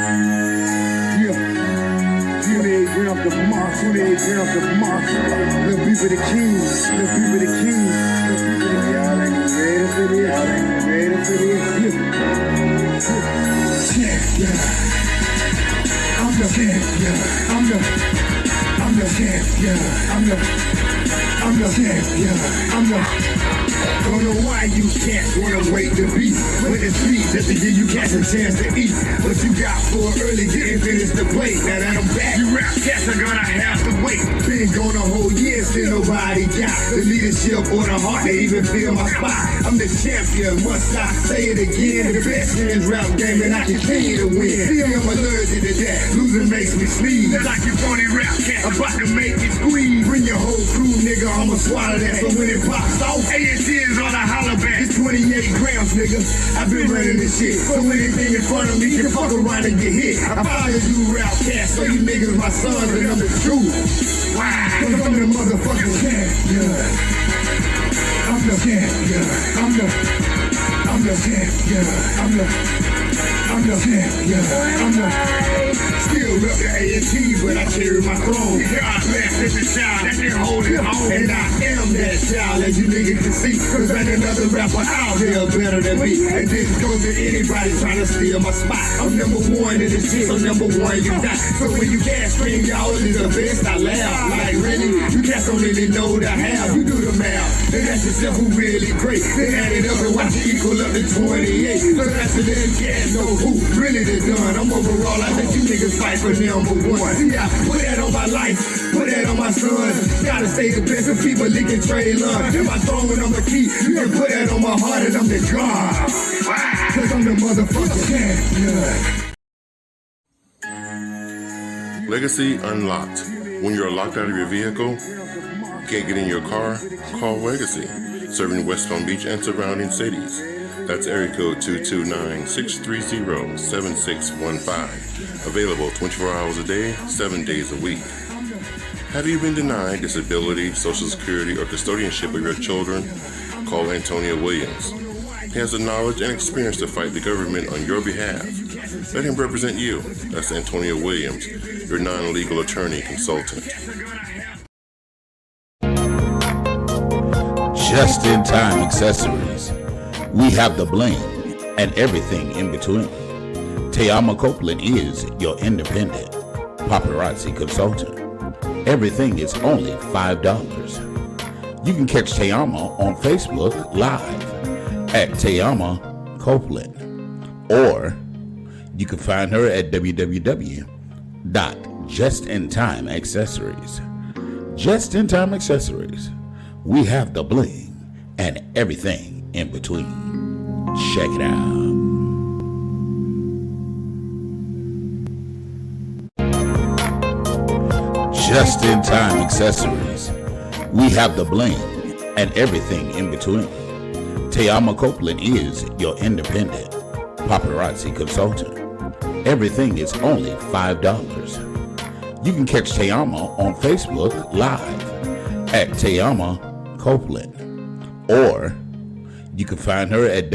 Yeah, 28 grams of moss, 28 grams of moss. Little people the king, little people the king, little people the y'all ain't ready for this, y'all ain't ready for this. Yeah, I'm the champion, I'm the champion, I'm the champion, don't know why you can't wanna wait to be with the street just to give you cats a chance to eat. What you got for early didn't finish the plate. Now that I'm back, you rap cats are gonna have to wait. Been gone a whole year, still nobody got the leadership or the heart to even feel my spot. I'm the champion, must I say it again? The best in this rap game and I continue to win. Still I'm allergic to that, losing makes me sneeze. Like you phony rap cat, about to make me squeeze. Bring your whole crew, nigga, I'ma swallow that. So when it pops off, A&T is on a holler back. It's 28 grams, nigga. I've been running this shit. So anything in front of me can fuck around and get hit. I follow you rap cats, so you niggas my sons and I'm the truth. Why? Cause I'm the motherfucking champion. I'm the champion. I'm the champion. I'm the champion. Still rep the A&T, but I carry my throne. God bless every child that can hold it on. And I am that child, as you niggas can see. Cause ain't another rapper out here better than me. And this goes to anybody trying to steal my spot. I'm number one in the shit, so number one you die. So when you can't scream, y'all is the best, I laugh. Like really, you cats don't really know the how. You do the math, and that's yourself who really great. Then add it up and watch it equal up to 28. So that's the little cats know who really the done. I'm overall, I let you niggas fight for number one. See, I put that on my life, put that on my son. Gotta stay the best of people leaking trade love. In my throne and I'm a key. You can put that on my heart and I'm the God. Cause I'm the motherfucking champion. Legacy Unlocked. When you're locked out of your vehicle, can't get in your car, call Legacy. Serving West Palm Beach and surrounding cities. That's area code 229-630-7615. Available 24 hours a day, 7 days a week. Have you been denied disability, Social Security, or custodianship of your children? Call Antonio Williams. He has the knowledge and experience to fight the government on your behalf. Let him represent you. That's Antonio Williams, your non-legal attorney consultant. Just-in-time accessories. We have the bling and everything in between. Tayama Copeland is your independent paparazzi consultant. Everything is only $5. You can catch Tayama on Facebook Live at Tayama Copeland, or you can find her at www.justintimeaccessories. Just in Time Accessories. We have the bling and everything in between. Check it out. Just in Time Accessories. We have the bling and everything in between. Tayama Copeland is your independent paparazzi consultant. Everything is only $5. You can catch Tayama on Facebook Live at Tayama Copeland, or you can find her at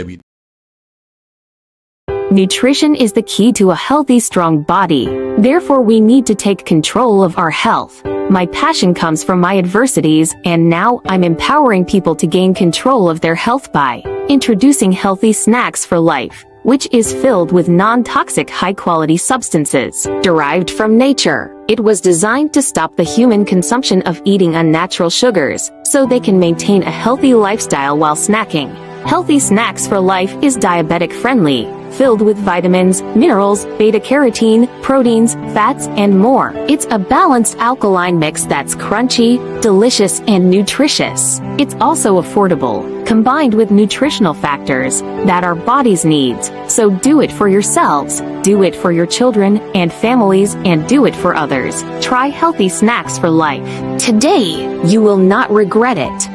Nutrition is the key to a healthy, strong body. Therefore, we need to take control of our health. My passion comes from my adversities, and now I'm empowering people to gain control of their health by introducing Healthy Snacks for Life, which is filled with non-toxic, high-quality substances derived from nature. It was designed to stop the human consumption of eating unnatural sugars, so they can maintain a healthy lifestyle while snacking. Healthy Snacks for Life is diabetic-friendly, filled with vitamins, minerals, beta-carotene, proteins, fats, and more. It's a balanced alkaline mix that's crunchy, delicious, and nutritious. It's also affordable, combined with nutritional factors that our bodies need. So do it for yourselves, do it for your children and families, and do it for others. Try Healthy Snacks for Life. Today, you will not regret it.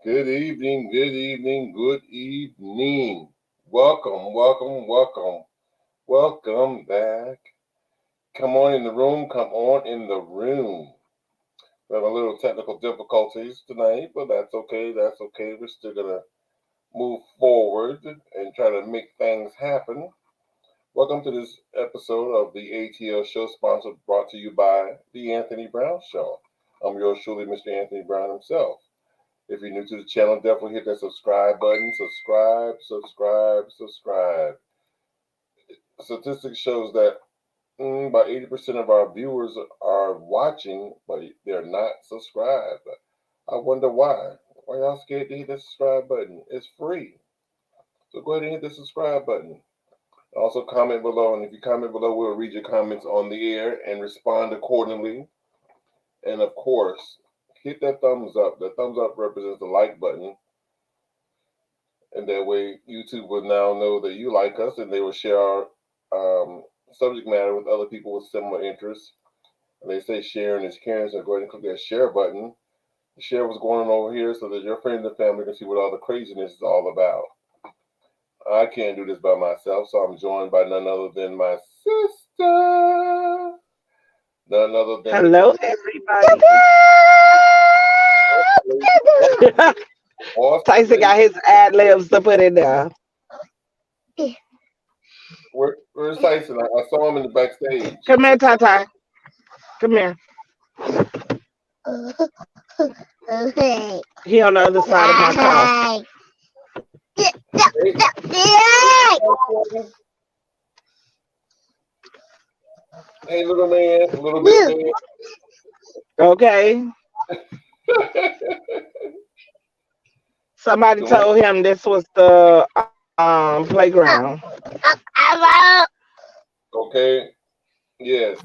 Good evening, good evening, good evening. Welcome, welcome, welcome. Welcome back. Come on in the room, come on in the room. We have a little technical difficulties tonight, but that's okay. That's okay. We're still gonna move forward and try to make things happen. Welcome to this episode of the ATL Show, brought to you by The Anthony Brown Show. I'm yours truly, Mr. Anthony Brown himself. If you're new to the channel, definitely hit that subscribe button. Subscribe. Statistics shows that about 80% of our viewers are watching, but they're not subscribed. I wonder why. Why y'all scared to hit the subscribe button? It's free. So go ahead and hit the subscribe button. Also comment below, and if you comment below, we'll read your comments on the air and respond accordingly. And of course, hit that thumbs up. The thumbs up represents the like button. And that way YouTube will now know that you like us, and they will share our subject matter with other people with similar interests. And they say sharing is caring, so go ahead and click that share button. Share what's going on over here so that your friends and family can see what all the craziness is all about. I can't do this by myself, so I'm joined by none other than my sister. None other than hello, everybody. Tyson got his ad libs to put in there. Where's Tyson? I saw him in the backstage. Come here, Tata. Come here. He on the other side of my car. Hey, little man, little bit man. Okay. Somebody told him this was the playground. Okay. Yes.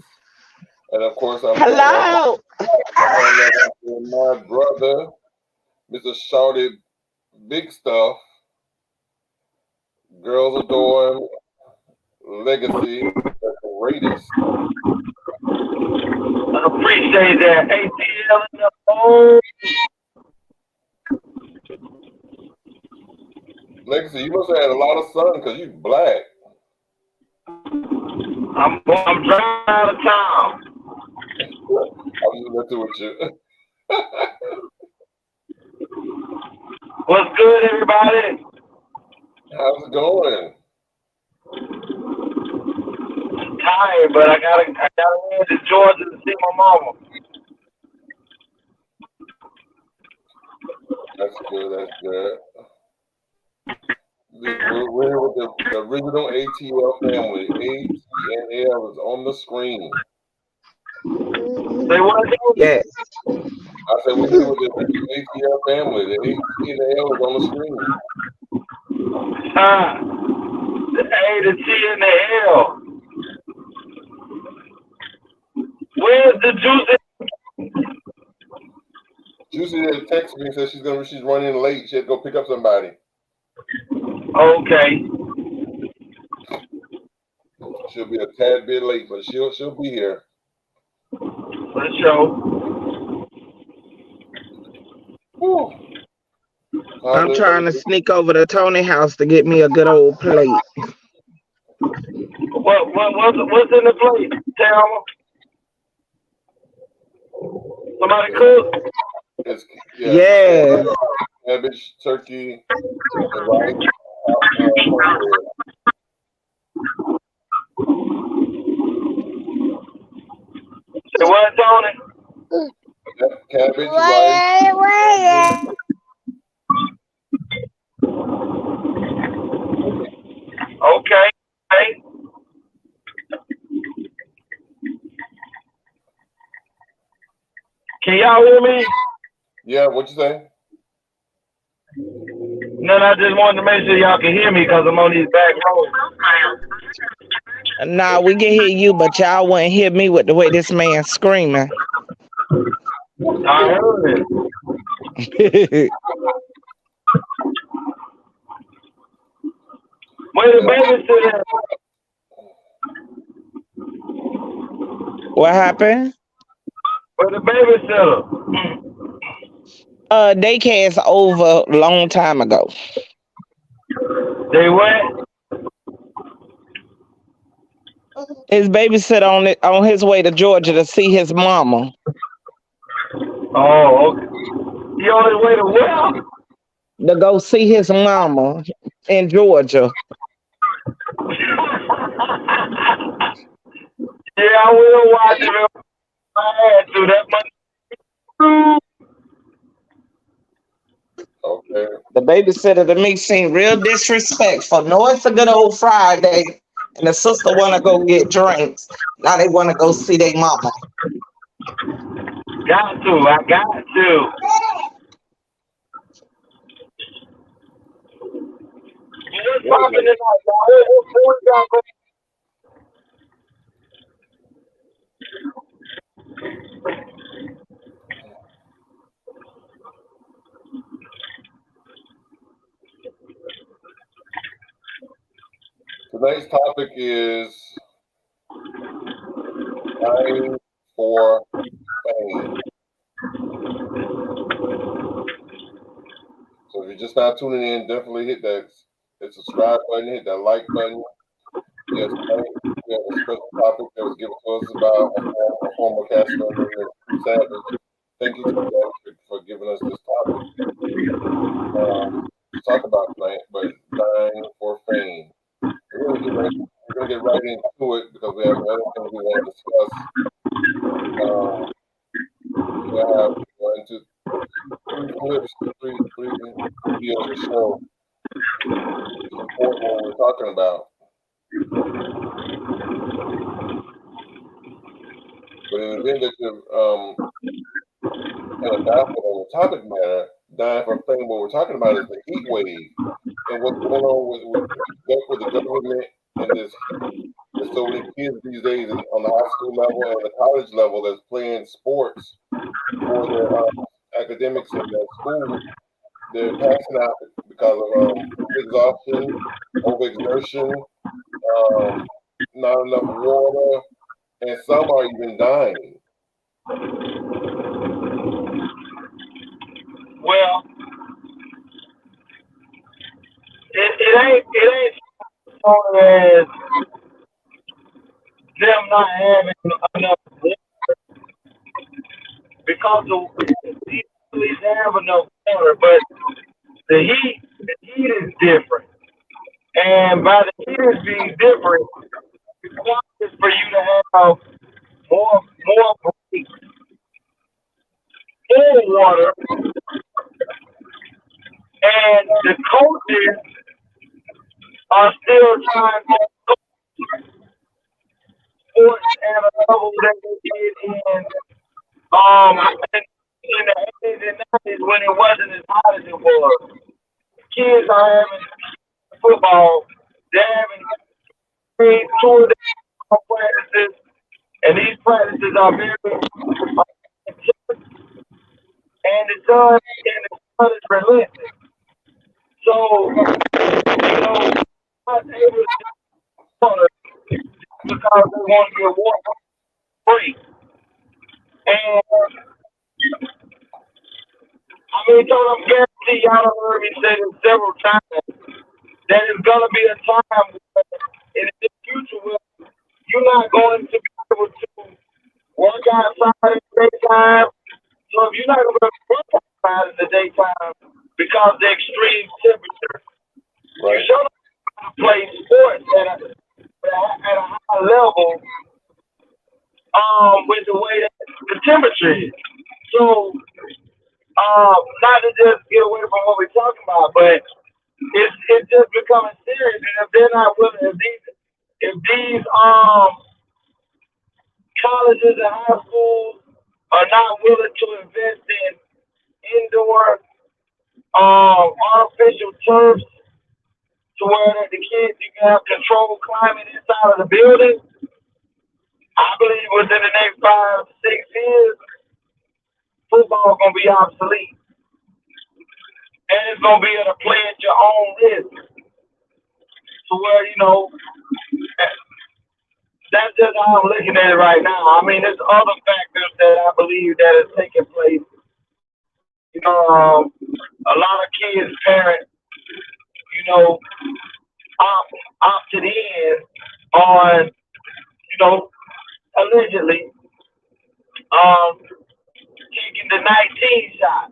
And of course, I'm hello. My brother, Mr. Shorty Big Stuff. Girls adore him. Legacy, the greatest. I appreciate that. ATL in the home. Legacy, you must have had a lot of sun because you black. I'm driving out of town. I'm just messing with you. What's good, everybody? How's it going? I'm tired, but I gotta head to Georgia to see my mama. That's good. We're here with the original ATL family. ATL is on the screen. Say what? Yes. I said we're here with the ATL family. The ATL is on the screen. The A, the T, and the L. Where's the juice? Juicy had texted me and said she's running late. She had to go pick up somebody. Okay. She'll be a tad bit late, but she'll be here. For sure. Whew. I'm trying to sneak over to Tony's house to get me a good old plate. What's in the plate? Tell me. Somebody cook? Yeah. Cabbage, turkey, and rice. What, Tony? Cabbage, rice. Okay. Can y'all hear me? Yeah, what you say? No, I just wanted to make sure y'all can hear me because I'm on these back roads. Nah, we can hear you, but y'all wouldn't hear me with the way this man's screaming. I heard it. Where the babysitter? What happened? Where the babysitter? Daycare's over a long time ago. They went? His babysitter on his way to Georgia to see his mama. Oh, okay. He on his way to where? To go see his mama in Georgia. Yeah, I will watch it if I had to. That money. Okay. The babysitter to me seemed real disrespectful. No, it's a good old Friday, and the sister want to go get drinks. Now they want to go see their mama. Got to. I got to. What's What is popping it? tonight, y'all? What y'all going? Tonight's topic is dying for fame. So if you're just not tuning in, definitely hit that subscribe button, hit that like button. Yes, tonight we have a special topic that was given to us about a former cast member named True Savage. Thank you, True Savage, for giving us this topic to talk about tonight, but dying for fame. We're gonna get right into it because we have other things we want to discuss. We have into three clips, three videos to show support what we're talking about. But in the event that you're kind of baffled on the topic matter, dying for fame, what we're talking about is the heat wave and what's going on with the government and this. There's so many kids these days on the high school level and the college level that's playing sports for their academics in their school. They're passing out because of exhaustion, overexertion, not enough water, and some are even dying. Well, it ain't so as them not having enough water because they always have enough water, but the heat is different. And by the heat is being different, it requires for you to have more breaks for water, and the coaches are still trying to coach sports at a level that they did in the 80s and 90s when it wasn't as hot as it was. Kids are having football, they're having 2 days practices, and these practices are very intense, and the sun is relentless. So, not able to get water because they want to get water free. And I mean, so I'm guarantee y'all have heard me say this several times that it's gonna be a time where in the future where you're not going to be able to work outside in the daytime. So if you're not going to work outside in the daytime because of the extreme temperature, you Right. should play sports at a high level with the way that the temperature is. So not to just get away from what we're talking about, but it's just becoming serious. And if they're not willing, if these colleges and high schools are not willing to invest in indoor artificial turfs to where the kids you can have controlled climate inside of the building, I believe within the next 5, 6 years, football gonna be obsolete. And it's gonna be able to play at your own risk. To where, that's just how I'm looking at it right now. I mean, there's other factors that I believe that is taking place. A lot of kids' parents, opted in on, allegedly, taking the 19 shot.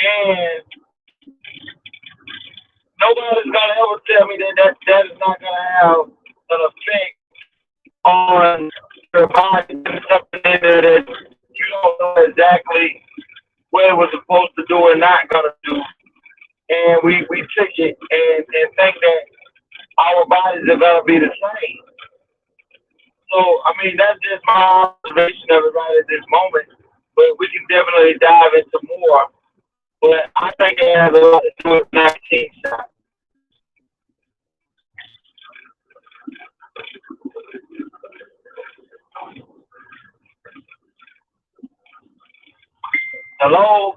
And nobody's gonna ever tell me that is not gonna have an effect on your body. There's something in there that you don't know exactly what it was supposed to do or not gonna do. And we took it and think that our bodies are gonna be the same. So I mean that's just my observation of it right at this moment. But we can definitely dive into more. But I think it has a lot to do with 19 shots. Hello?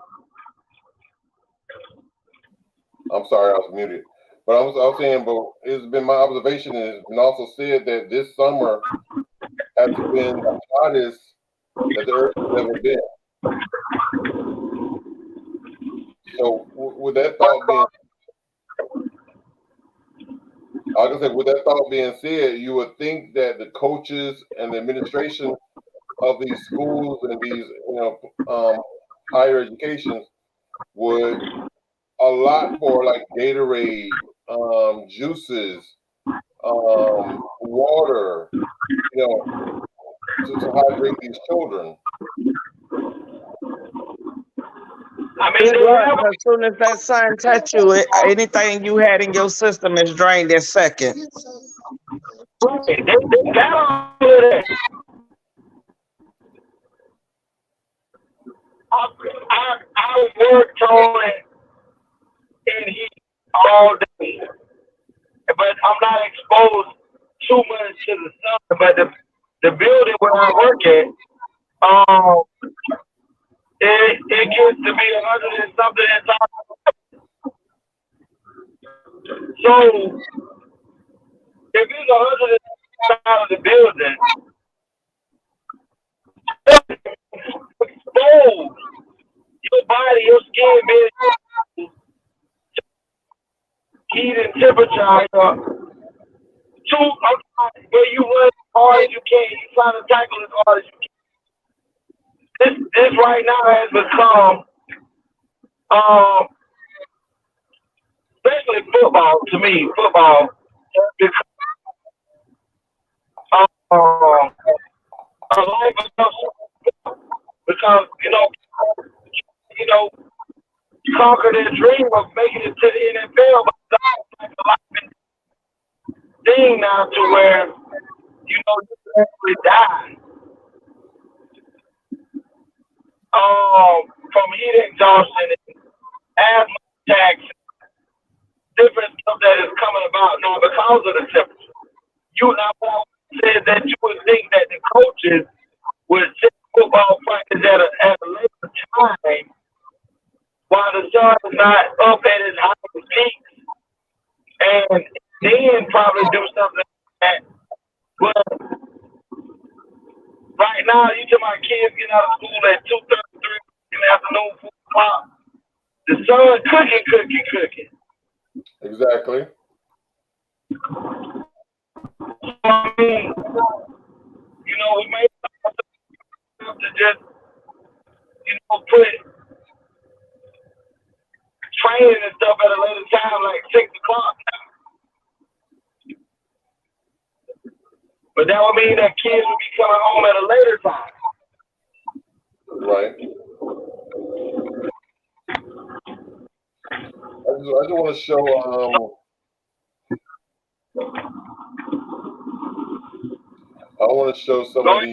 I'm sorry, I was muted. But I was saying, but it's been my observation, and it's been also said that this summer has been the hottest that the earth has ever been. So with that thought being, like I said, with that thought being said, you would think that the coaches and the administration of these schools and these, higher educations would allot for like Gatorade, juices, water, to hydrate these children. I mean, as soon as that sun touch you, anything you had in your system is drained in seconds. They got all of that. I worked on it in heat all day, but I'm not exposed too much to the sun. But the building where I work at, it gets to be 100 and something inside. So if it's 100 inside of the building, exposed. Your body, your skin being heat and temperature. Where you run as hard as you can, you trying to tackle as hard as you can. This right now has become, especially football, to me, football, a life of because conquer their dream of making it to the NFL, but it's like a life thing now to where you can actually die from heat exhaustion and asthma attacks, different stuff that is coming about now because of the temperature. You now said that you would think that the coaches would set football practice at a later time while the sun is not up at its highest peak, and then probably do something like that. But right now, you tell my kids get out of school at 2:33 in the afternoon, 4 o'clock. The sun cooking. Exactly. So, I mean, we may have to just, put training and stuff at a later time, like 6 o'clock. But that would mean that kids would be coming home at a later time. Right. I just want to show. I want to show some of the.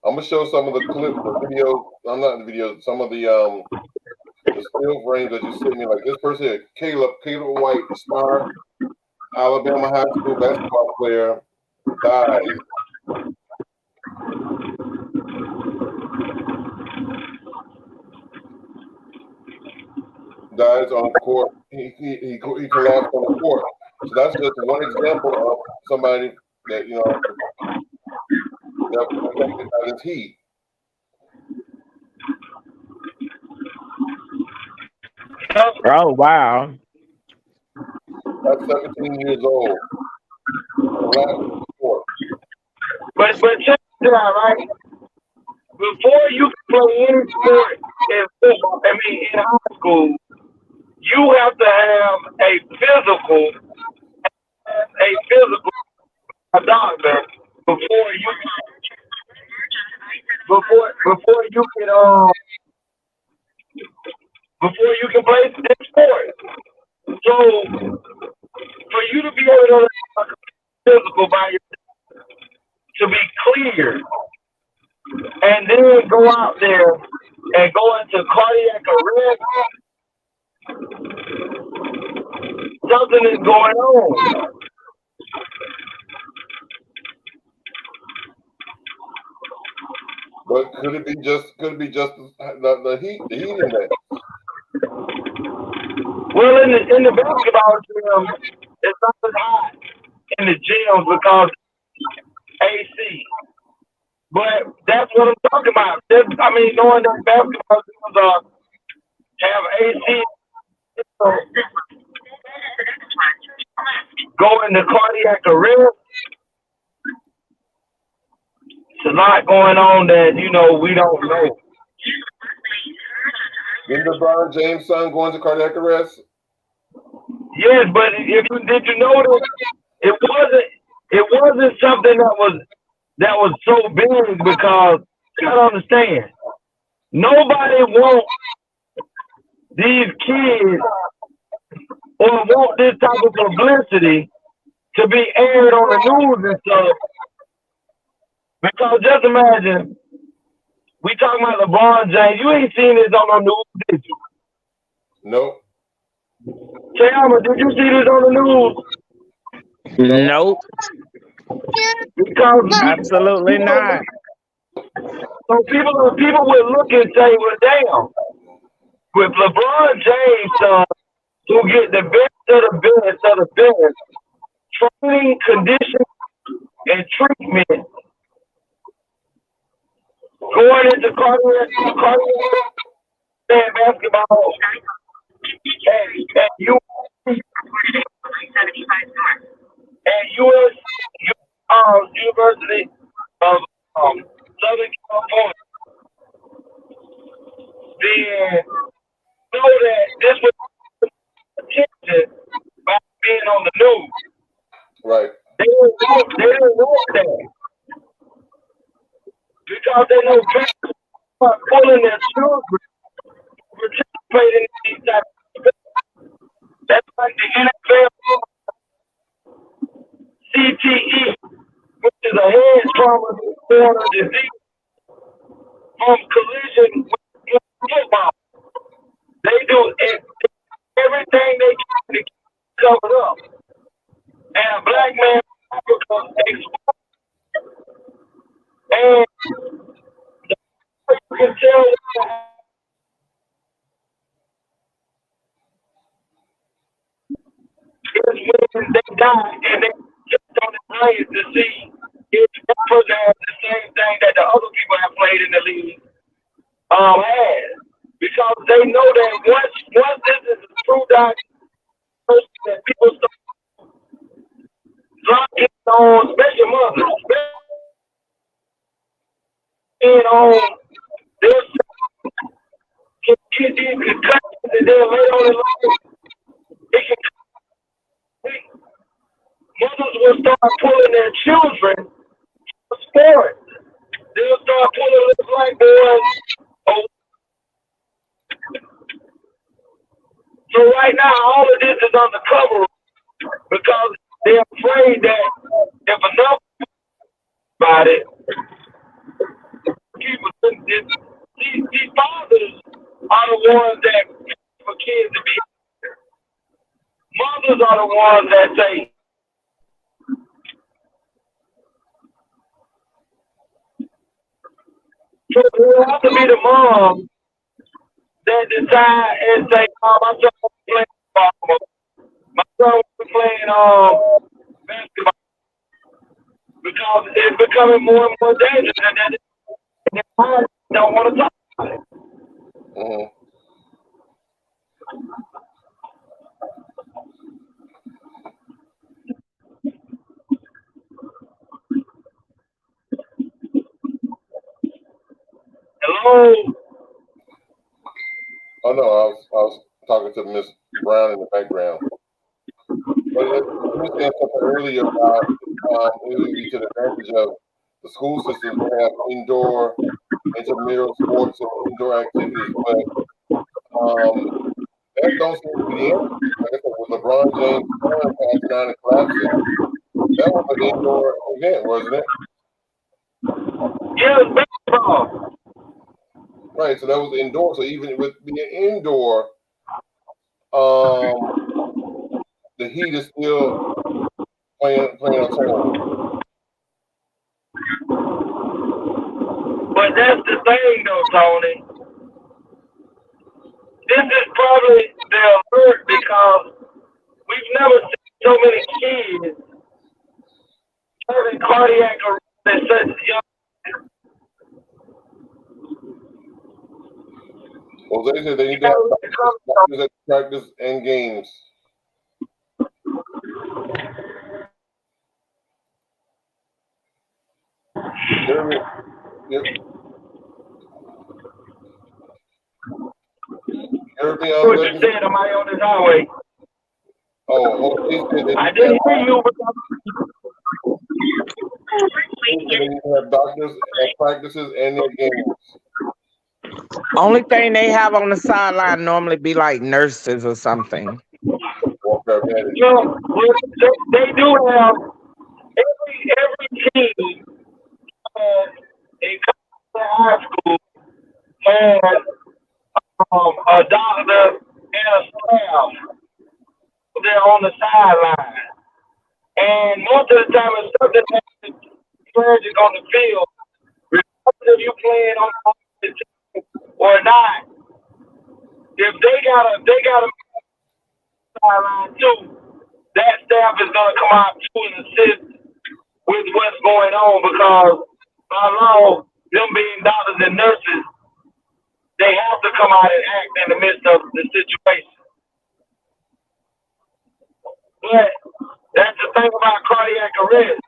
I'm gonna show some of the clips, the videos. I'm not in the videos. Some of the still frames that you sent me. Like this person here, Caleb White, star, Alabama high school basketball player, died. Dies on court. He collapsed on the court. So that's just one example of somebody that that was affected by this heat. Oh, wow. That's 17 years old. Collapsed on the court. But check it out, right? Before you can play any sport in football, in high school, you have to have a physical doctor before you can before you can play this sport. So for you to be able to have a physical by yourself to be clear and then go out there and go into cardiac arrest, something is going on. But could it be just the heat in that? Well, in the basketball gym, it's not as hot in the gyms because AC. But that's what I'm talking about. Knowing that basketball gyms have AC, go into cardiac arrest. There's a lot going on that we don't know. Didn't LeBron James' son go into cardiac arrest? Yes, but did you notice it wasn't something that was so big because you gotta understand, nobody wants these kids or want this type of publicity to be aired on the news and stuff. Because just imagine, we talking about LeBron James. You ain't seen this on the news, did you? Nope. Tayama, did you see this on the news? Nope. Because Absolutely not. So people would look and say, well, damn, with LeBron James who get the best of the best, training, condition, and treatment, going into cardiac basketball, and University of Southern California, then know that this was attention by being on the news. Right. They didn't want that because they know parents are pulling their children participating in these types of events. That's like the NFL CTE, which is a head trauma disease from collision with football. They do everything they can to keep it covered up. And a black man in Africa exposed. And you can tell is when they die and they just on the players to see if that person has the same thing that the other people have played in the league has. Because they know that once this is a true diagnosis that people start locking on, especially mothers, and on their can get these concussions and then later on in life, it can mothers will start pulling their children for sports. They'll start pulling little black boys over. So right now, all of this is undercover because they're afraid that if enough about it, these fathers are the ones that for kids to be here. Mothers are the ones that say, so it will have to be the mom that decide and say, oh, my son was playing football. My son was playing basketball. Because it's becoming more and more dangerous and they don't want to talk about it. Mm-hmm. Oh, Oh no, I was talking to Miss Brown in the background. But you were saying something earlier about it would be to the advantage of the school systems to have indoor, intramural sports and indoor activities, but that don't seem to be the answer. Like I said, with LeBron James' son passing out and collapsing, that was an indoor event, wasn't it? yeah, it's basketball. Right, so that was indoor. So even with being indoor, um, the heat is still playing a tournament. But that's the thing, though, Tony. This is probably the alert because we've never seen so many kids having cardiac arrest at such a young. Well, they said they need to have practice and games. What you said, am I on this highway? Oh, they said they I didn't hear you. need to have doctors and practices and their games. Only thing they have on the sideline normally be like nurses or something. No, they do have every team in high school has a doctor and a staff. They're on the sideline, and most of the time, if something happens tragic on the field, regardless if you playing on the team or not, if they got a sideline too, that staff is gonna come out too and assist with what's going on because by law, them being doctors and nurses, they have to come out and act in the midst of the situation. But that's the thing about cardiac arrest.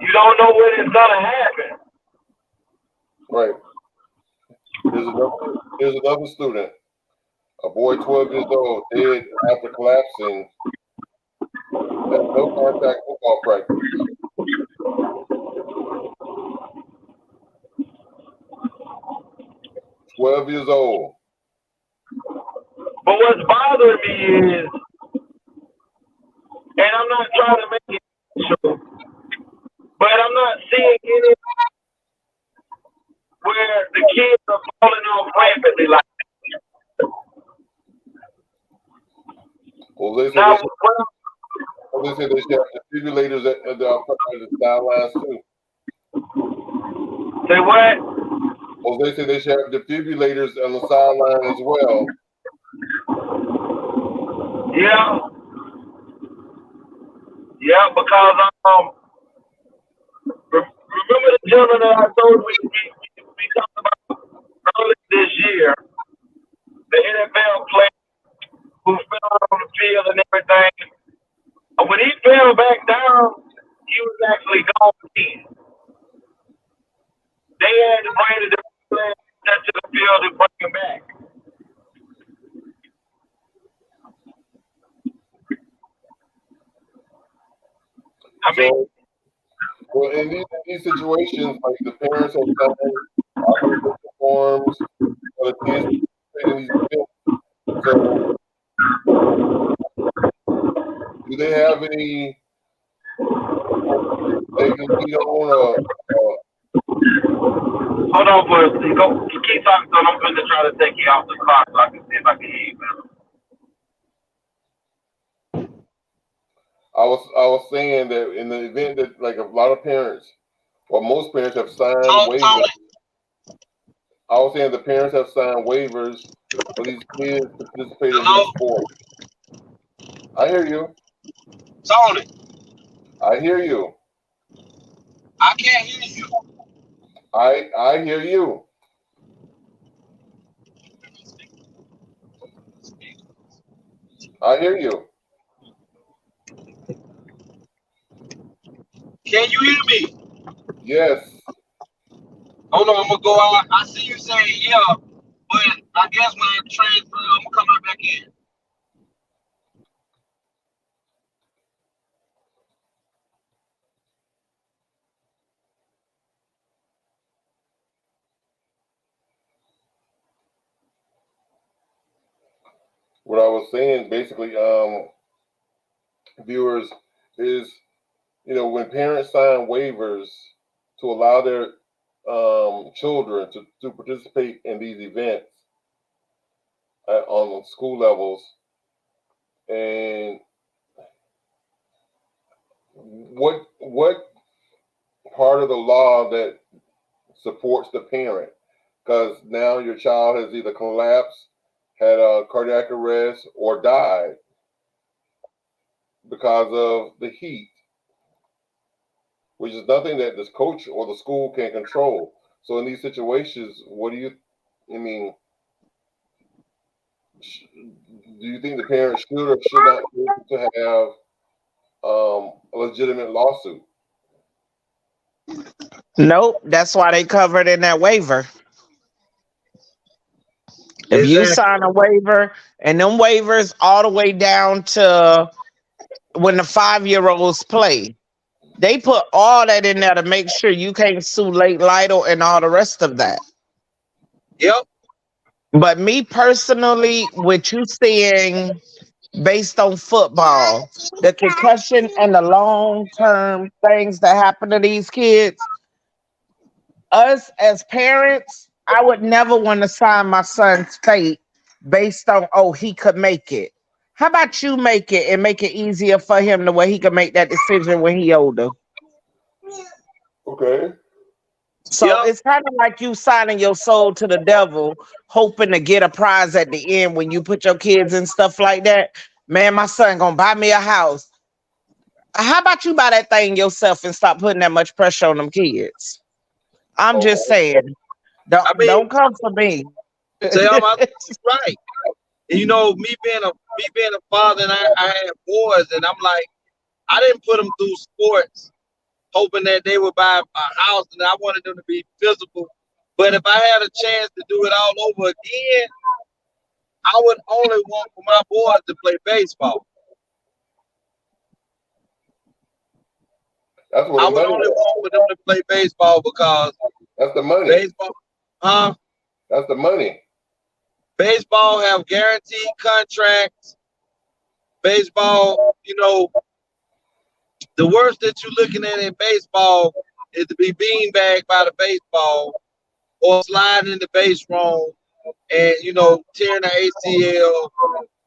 You don't know when it's gonna happen. Right. Here's another student, a boy 12 years old, dead after collapsing at no contact football practice. $12 years old. But what's bothering me is, and I'm not trying to make it true, but I'm not seeing any where the kids are falling off rapidly like that. Well, they said they should have defibrillators at the sidelines too. Say what? Well, they said they should have defibrillators on the sideline as well. Yeah. Yeah, because remember the gentleman that I told we talked about earlier this year, the NFL player who fell out on the field and everything. When he fell back down, he was actually gone again. They had to bring the player to the field and bring him back. I mean, well, in these situations, like the parents have signed authorization forms for the kids in these events. So, do they have any? They can be on hold on for a second. Go keep talking, so I'm going to try to take you off the car so I can see if I can hear you better. I was saying that in the event that like a lot of parents, or most parents have signed waivers. I was saying the parents have signed waivers for these kids to participate in these sports. I hear you. Tony. I hear you. I can't hear you. I hear you. I hear you. Can you hear me? Yes. Hold on, I'm gonna go out. I see you saying yeah, but I guess when I transfer, I'm gonna come right back in. What I was saying, basically, viewers, is when parents sign waivers to allow their children to participate in these events on school levels, and what part of the law that supports the parent? Because now your child has either collapsed, had a cardiac arrest, or died because of the heat, which is nothing that this coach or the school can control. So in these situations, what do you? I mean, do you think the parents should or should not be able to have a legitimate lawsuit? Nope, that's why they covered in that waiver. If you Exactly. sign a waiver, and them waivers all the way down to when the 5-year-olds play, they put all that in there to make sure you can't sue late Lytle and all the rest of that. Yep. But me personally, with you seeing based on football, the concussion and the long term things that happen to these kids, us as parents, I would never want to sign my son's fate based on, oh, he could make it. How about you make it and make it easier for him the way he can make that decision when he older? Okay. So Yep. it's kind of like you signing your soul to the devil, hoping to get a prize at the end when you put your kids and stuff like that. Man, my son gonna buy me a house. How about you buy that thing yourself and stop putting that much pressure on them kids? I'm just Okay. saying, don't I mean, don't come for me. tell them you're right. And me being a father, and I had boys, and I'm like, I didn't put them through sports hoping that they would buy a house, and I wanted them to be physical. But if I had a chance to do it all over again, I would only want for my boys to play baseball. That's where I the would money only is. want for them to play baseball because That's the money. baseball, huh? That's the money. Baseball have guaranteed contracts. Baseball, the worst that you're looking at in baseball is to be beanbagged by the baseball or sliding in the base wrong and tearing the ACL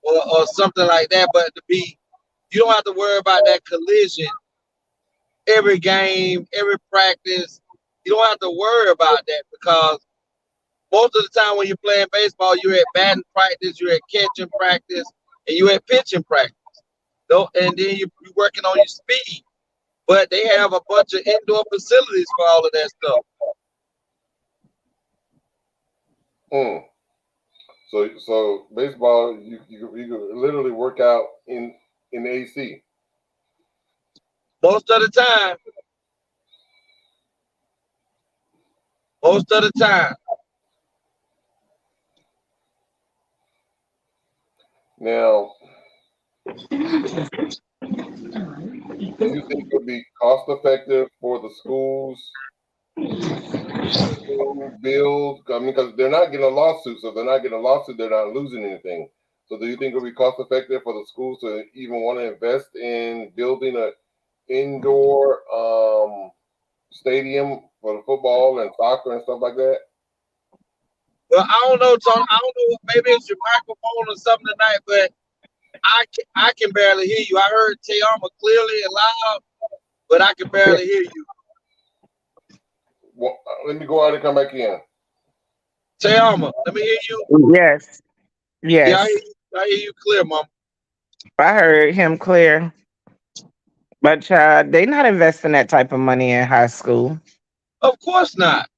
or something like that. But you don't have to worry about that collision every game, every practice. You don't have to worry about that because most of the time when you're playing baseball, you're at batting practice, you're at catching practice, and you're at pitching practice. And then you're working on your speed. But they have a bunch of indoor facilities for all of that stuff. Mm. So baseball, you could literally work out in AC. Most of the time. Most of the time. Now, do you think it would be cost effective for the schools to build? I mean, because they're not getting a lawsuit, so if they're not getting a lawsuit, they're not losing anything. So, do you think it would be cost effective for the schools to even want to invest in building a indoor stadium for the football and soccer and stuff like that? Well, I don't know, Tony. I don't know. Maybe it's your microphone or something tonight, but I can barely hear you. I heard Tayama clearly and loud, but I can barely hear you. Well, let me go out and come back in. Tayama, let me hear you. Yes, Yeah, I hear yes, you. I hear you clear, Mom. I heard him clear. But they not investing that type of money in high school. Of course not.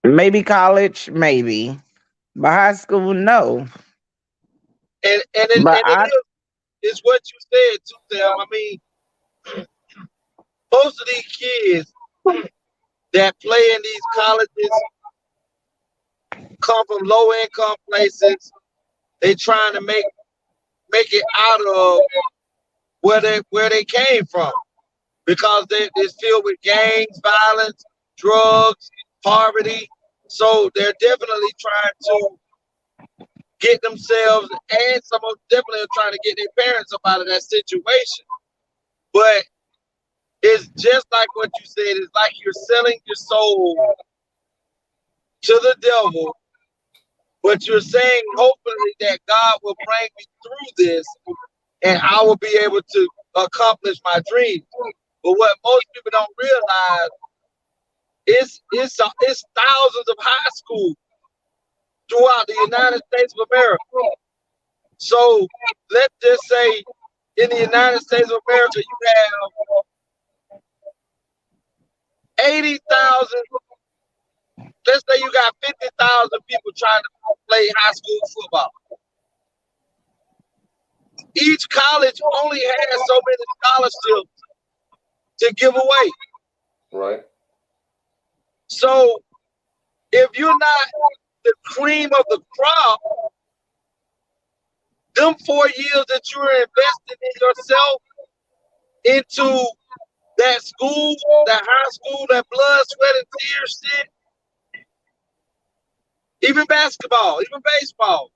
Maybe college, maybe, but high school, no. And But it is what you said to them. I mean, most of these kids that play in these colleges come from low income places. They trying to make it out of where they came from, because it's filled with gangs, violence, drugs, poverty. So they're definitely trying to get themselves, and some of them definitely are trying to get their parents up out of that situation. But it's just like what you said. It's like you're selling your soul to the devil, but you're saying hopefully that God will bring me through this and I will be able to accomplish my dreams. But what most people don't realize is it's thousands of high schools throughout the United States of America. So let's just say in the United States of America, you have 80,000. Let's say you got 50,000 people trying to play high school football. Each college only has so many scholarships to give away. Right. So if you're not the cream of the crop, them 4 years that you're investing in yourself, into that school, that high school, that blood, sweat, and tears shit, even basketball, even baseball,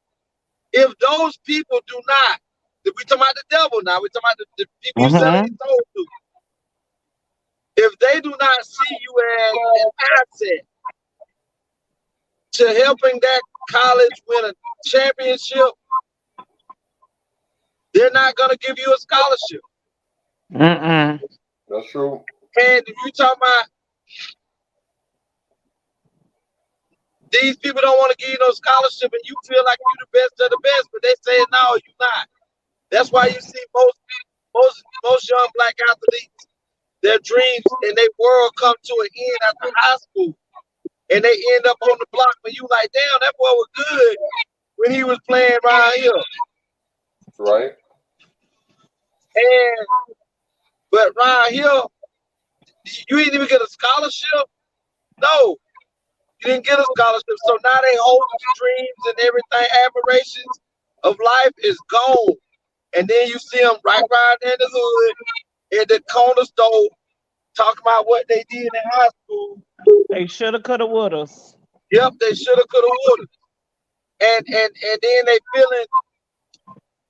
if those people do not, if we talking about the devil now, we talking about the people you selling your soul to, if they do not see you as an asset to helping that college win a championship, they're not going to give you a scholarship. That's true. And if you talking about these people don't want to give you no scholarship and you feel like you're the best of the best, but they say no, you're not. That's why you see most young black athletes, their dreams and their world come to an end after high school. And they end up on the block when you like, damn, that boy was good when he was playing right here. Right. But right here, you didn't even get a scholarship? No, you didn't get a scholarship. So now they hold dreams and everything, aspirations of life is gone. And then you see them right in the hood, in the corner store, talking about what they did in high school. They shoulda, coulda, woulda. Yep, they shoulda, coulda, woulda. And then they feeling,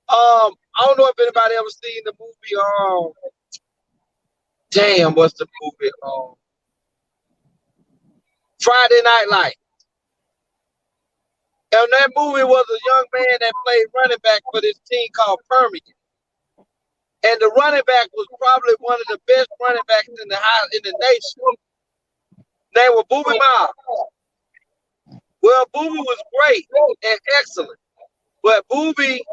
I don't know if anybody ever seen the movie, damn, what's the movie? Friday Night Lights. And that movie was a young man that played running back for this team called Permian. And the running back was probably one of the best running backs in the nation. Name was Booby Miles. Well, Booby was great and excellent, but Booby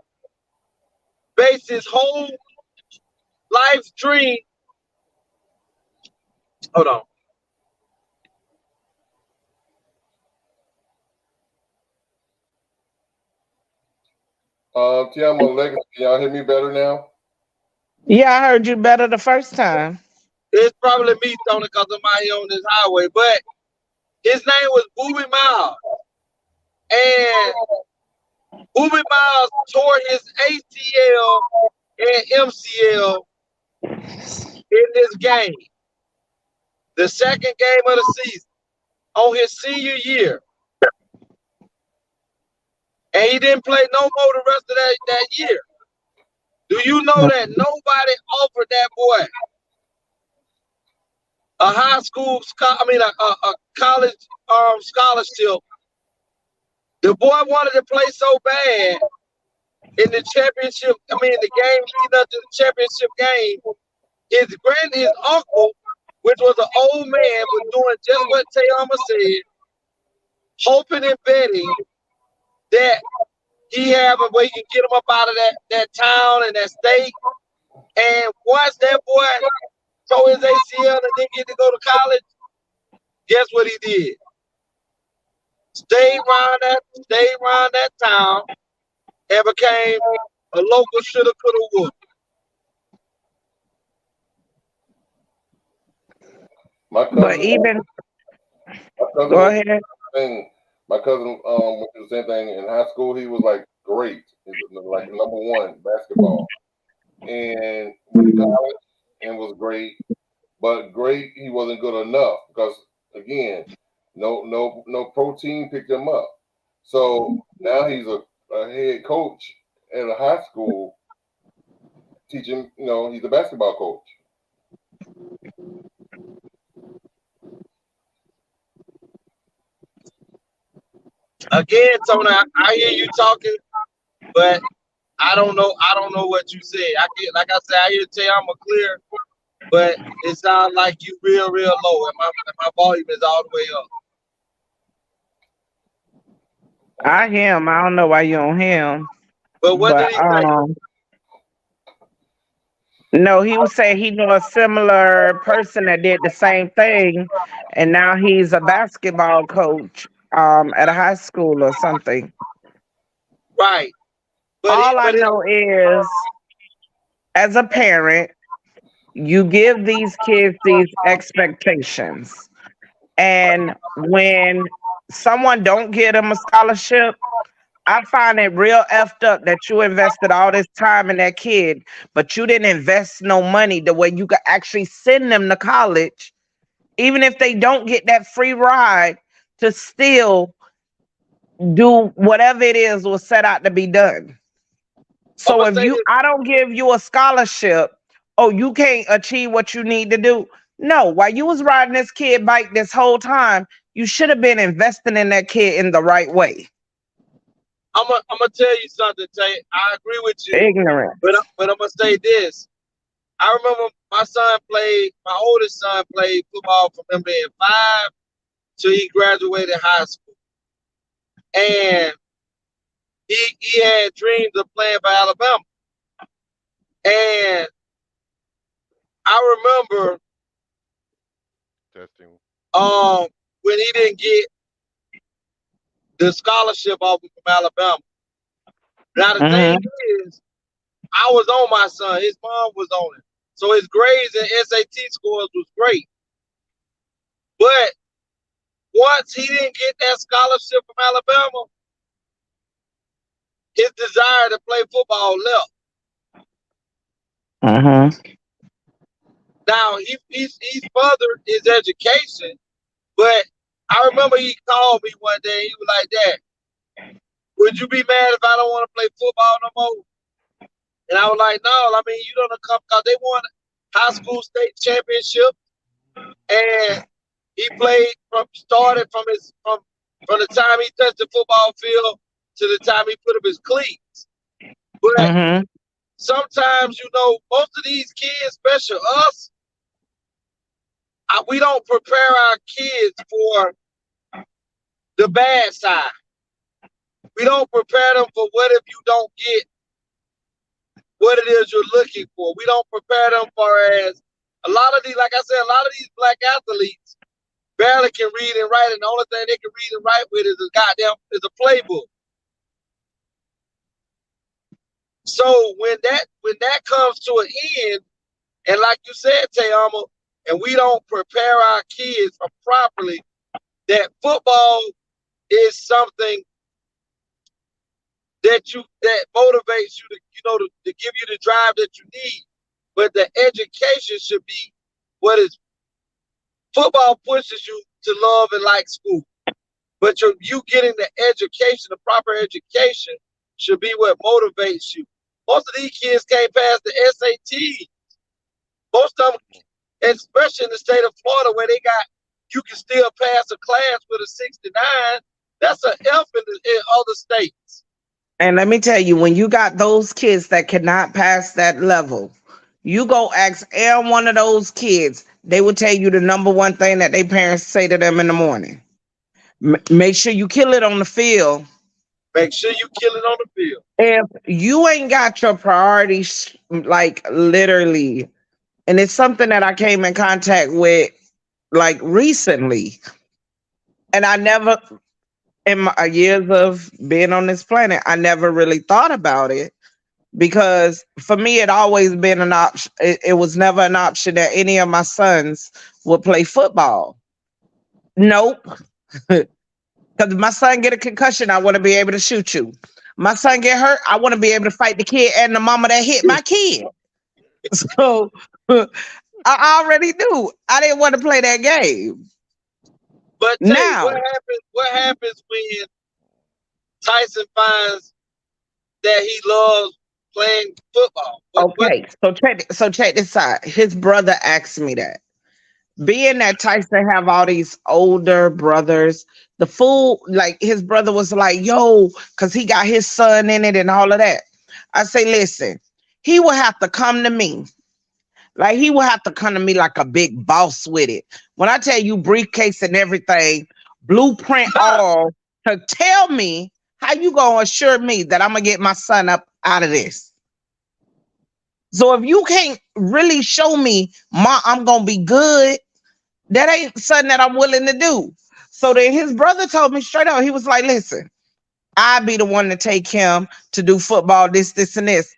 based his whole life's dream. Hold on. Tiamo Legacy, can y'all hear me better now? Yeah, I heard you better the first time. It's probably me, Tony, because I'm out here on this highway. But his name was Booby Miles. And Booby Miles tore his ACL and MCL in this game. The second game of the season on his senior year. And he didn't play no more the rest of that year. Do you know that nobody offered that boy a high school, a college scholarship? The boy wanted to play so bad in the championship. The game leading up to the championship game. His uncle, which was an old man, was doing just what Tayama said, hoping and betting that he have a way he can get him up out of that town and that state. And once that boy tore his ACL and didn't get to go to college, guess what he did? Stayed around that town and became a local shoulda, coulda, woulda. My cousin, But even my cousin go ahead. My cousin went through the same thing in high school. He was like great, he was like number one basketball, and went to college and was great. But great, he wasn't good enough because again, no protein picked him up. So now he's a head coach at a high school teaching. He's a basketball coach. Again, Tony, I hear you talking, but I don't know. I don't know what you said. Like I said, I hear Tayama clear, but it sounds like you real low, and my volume is all the way up. I hear him. I don't know why you don't hear him. But what did But he say? no, he was saying he knew a similar person that did the same thing, and now he's a basketball coach at a high school or something. Right. All I know is, as a parent, you give these kids these expectations, and when someone don't get them a scholarship, I find it real effed up that you invested all this time in that kid, but you didn't invest no money the way you could actually send them to college, even if they don't get that free ride, to still do whatever it is was set out to be done. So if I don't give you a scholarship, oh, you can't achieve what you need to do. No, while you was riding this kid bike this whole time, you should have been investing in that kid in the right way. I'm gonna tell you something, Tay. I agree with you. Ignorant. But I'm gonna say this. I remember my oldest son played football from him being 5 till he graduated high school. And he had dreams of playing for Alabama. And I remember when he didn't get the scholarship offer from Alabama. Now the thing is, I was on my son. His mom was on it. So his grades and SAT scores was great. But once he didn't get that scholarship from Alabama, his desire to play football left. Now he's furthered his education, but I remember he called me one day. He was like, "Dad, would you be mad if I don't want to play football no more?" And I was like, "No, I mean you don't come because they won high school state championship, and he played from the time he touched the football field to the time he put up his cleats." But sometimes, most of these kids, especially us, we don't prepare our kids for the bad side. We don't prepare them for what if you don't get what it is you're looking for. We don't prepare them for as a lot of these, like I said, a lot of these black athletes barely can read and write, and the only thing they can read and write with is a playbook. So when that comes to an end, and like you said, Tayama, and we don't prepare our kids properly, that football is something that motivates you to give you the drive that you need. But the education should be what is football pushes you to love and like school. But you getting the education, the proper education, should be what motivates you. Most of these kids can't pass the SAT. Most of them, especially in the state of Florida, where you can still pass a class with a 69. That's an F in other states. And let me tell you, when you got those kids that cannot pass that level, you go ask every one of those kids, they will tell you the number one thing that their parents say to them in the morning. Make sure you kill it on the field. Make sure you kill it on the field. If you ain't got your priorities, like literally, and it's something that I came in contact with like recently, and I never, in my years of being on this planet, I never really thought about it, because for me, it always been an option. It was never an option that any of my sons would play football. Nope. Because if my son get a concussion, I want to be able to shoot you. My son get hurt, I want to be able to fight the kid and the mama that hit my kid. So I already knew I didn't want to play that game. But Tay, Now, what happens when Tyson finds that he loves playing football? okay, so check this out. His brother asked me that. Being that Tyson have all these older brothers, the fool, like his brother was like, yo, because he got his son in it and all of that. I say, listen, he will have to come to me. Like he will have to come to me like a big boss with it. When I tell you briefcase and everything, blueprint all to tell me how you gonna assure me that I'm gonna get my son up out of this. So if you can't really show me I'm gonna be good, that ain't something that I'm willing to do. So then his brother told me straight up, he was like, listen, I'll be the one to take him to do football, this, and this.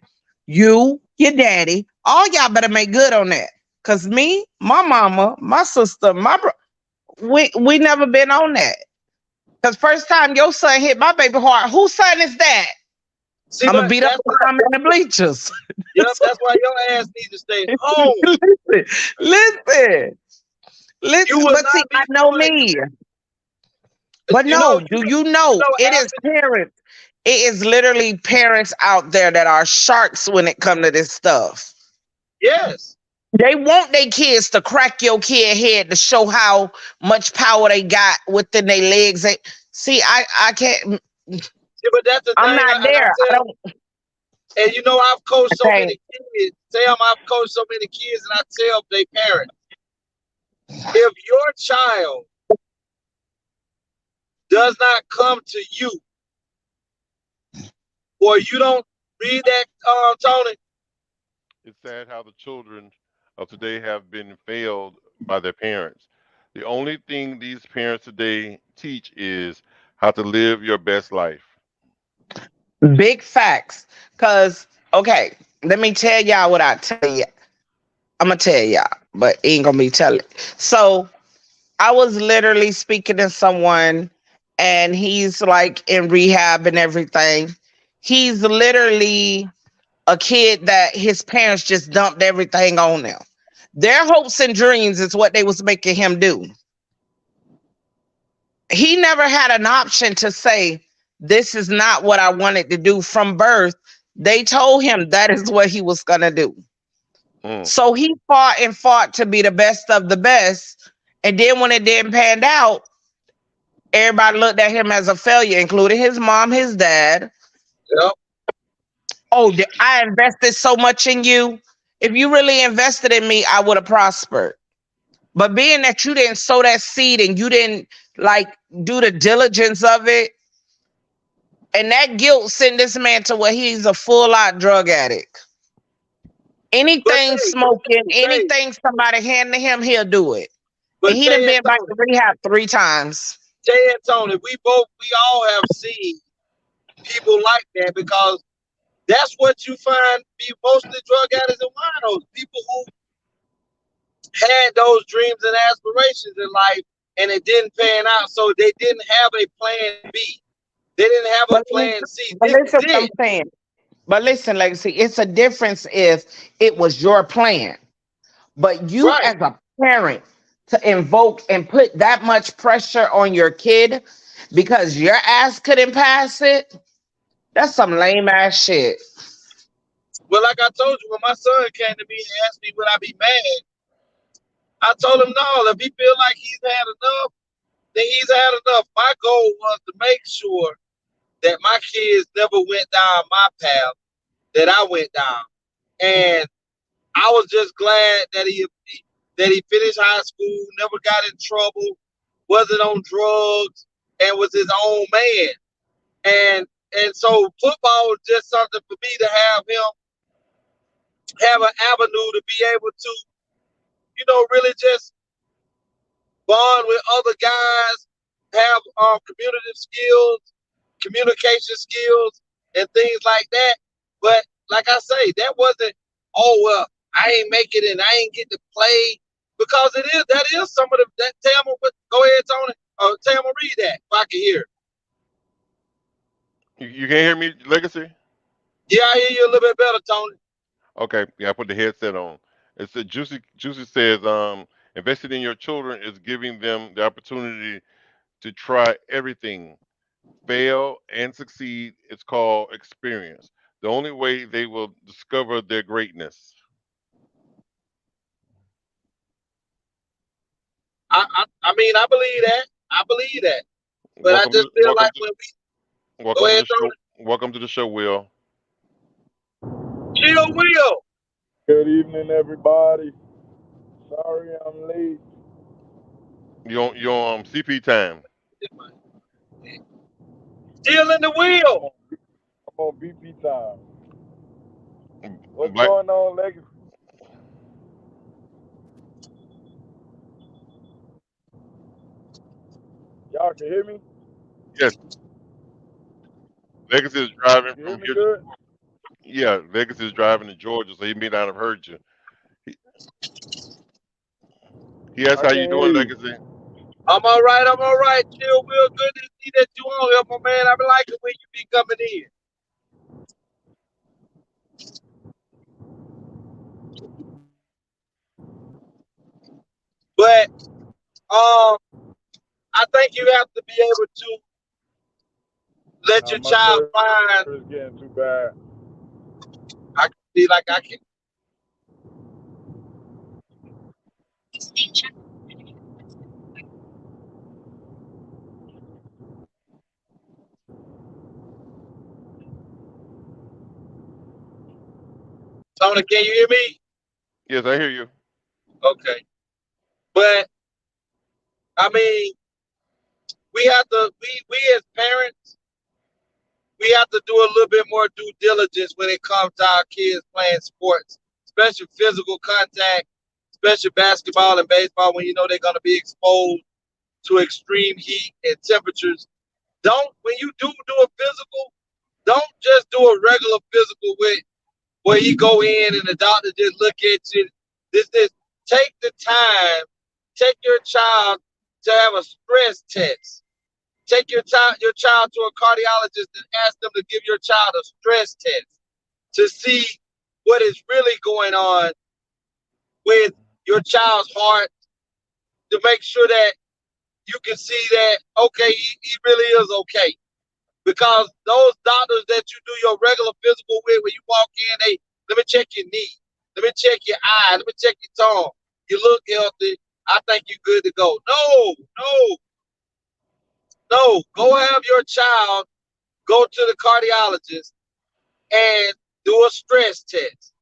You, your daddy, all y'all better make good on that. Cause me, my mama, my sister, my bro, we never been on that. Cause first time your son hit my baby heart, whose son is that? See, I'm gonna but beat up the mom in the bleachers. yep, that's why your ass needs to stay home. listen. You will But see, not be I know doing me. But You no, know, do you know it is parents? It is literally parents out there that are sharks when it comes to this stuff. yes. They want their kids to crack your kid head to show how much power they got within their legs. See, I can't. Yeah, but that's the I'm thing. not there. I don't. And you know, I've coached so Okay. many kids. Sam, I've coached so many kids, and I tell their parents, if your child does not come to you, or you don't read that, Tony. It's sad how the children of today have been failed by their parents. The only thing these parents today teach is how to live your best life. Big facts. Cause okay, let me tell y'all what I tell you. I'm gonna tell y'all, but it ain't gonna be telling. So I was literally speaking to someone, and he's like in rehab and everything. He's literally a kid that his parents just dumped everything on them. Their hopes and dreams is what they was making him do. He never had an option to say, this is not what I wanted to do from birth. They told him that is what he was gonna do. So he fought and fought to be the best of the best. And then when it didn't pan out, everybody looked at him as a failure, including his mom, his dad. Yep. Oh, I invested so much in you. If you really invested in me, I would have prospered. But being that you didn't sow that seed and you didn't like do the diligence of it, and that guilt sent this man to where he's a full-out drug addict. Anything smoking, anything somebody hand to him, he'll do it. And he done been back to rehab 3 times. Jay and Tony, we all have seen people like that, because that's what you find be mostly drug addicts and winos. People who had those dreams and aspirations in life, and it didn't pan out, so they didn't have a plan B. They didn't have a plan C. But listen what I'm saying. But listen, Legacy, it's a difference if it was your plan. But you as a parent to invoke and put that much pressure on your kid because your ass couldn't pass it, that's some lame ass shit. Well, like I told you, when my son came to me and asked me would I be mad, I told him no. If he feel like he's had enough, then he's had enough. My goal was to make sure that my kids never went down my path that I went down. And I was just glad that he finished high school, never got in trouble, wasn't on drugs, and was his own man. And so football was just something for me to have him have an avenue to be able to, really just bond with other guys, have community skills, communication skills, and things like that. But like I say, that wasn't, oh, well, I ain't make it and I ain't get to play, because that is some of the, that Tama, go ahead, Tony. Tama, read that if I can hear. You can't hear me, Legacy? Yeah, I hear you a little bit better, Tony. Okay, yeah, I put the headset on. It's a Juicy says, investing in your children is giving them the opportunity to try everything, fail and succeed. It's called experience. The only way they will discover their greatness. I mean, I believe that. I believe that. But I Welcome just to feel like when we go welcome to ahead, the show. Tony. Welcome to the show, Will. Chill, Will. Good evening, everybody. Sorry I'm late. You on CP time. Still in the I'm wheel. on, I'm on BP time. What's Black. going on, Legacy? Y'all can hear me? Yes, Legacy is driving You can hear from me here. good? Yeah, Legacy is driving to Georgia, so he may not have heard you. He, he asked I how can you hear doing, you. Legacy. I'm all right. I'm all right. Chill, Will. Good to see that you on here, my man. I be liking when you be coming in. But I think you have to be able to let your My child find. service getting too bad. I can see like I can. Tony, can you hear me? Yes, I hear you. Okay. But I mean, we have to. We as parents, we have to do a little bit more due diligence when it comes to our kids playing sports, especially physical contact, especially basketball and baseball, when you know they're going to be exposed to extreme heat and temperatures. Don't when you do a physical, don't just do a regular physical with where you go in and the doctor just look at you. This take the time, take your child to have a stress test. Take your child to a cardiologist and ask them to give your child a stress test to see what is really going on with your child's heart to make sure that you can see that okay, he really is okay. Because those doctors that you do your regular physical with, when you walk in, they let me check your knee, let me check your eye, let me check your tongue. You look healthy. I think you're good to go. No, no, no. Go have your child go to the cardiologist and do a stress test.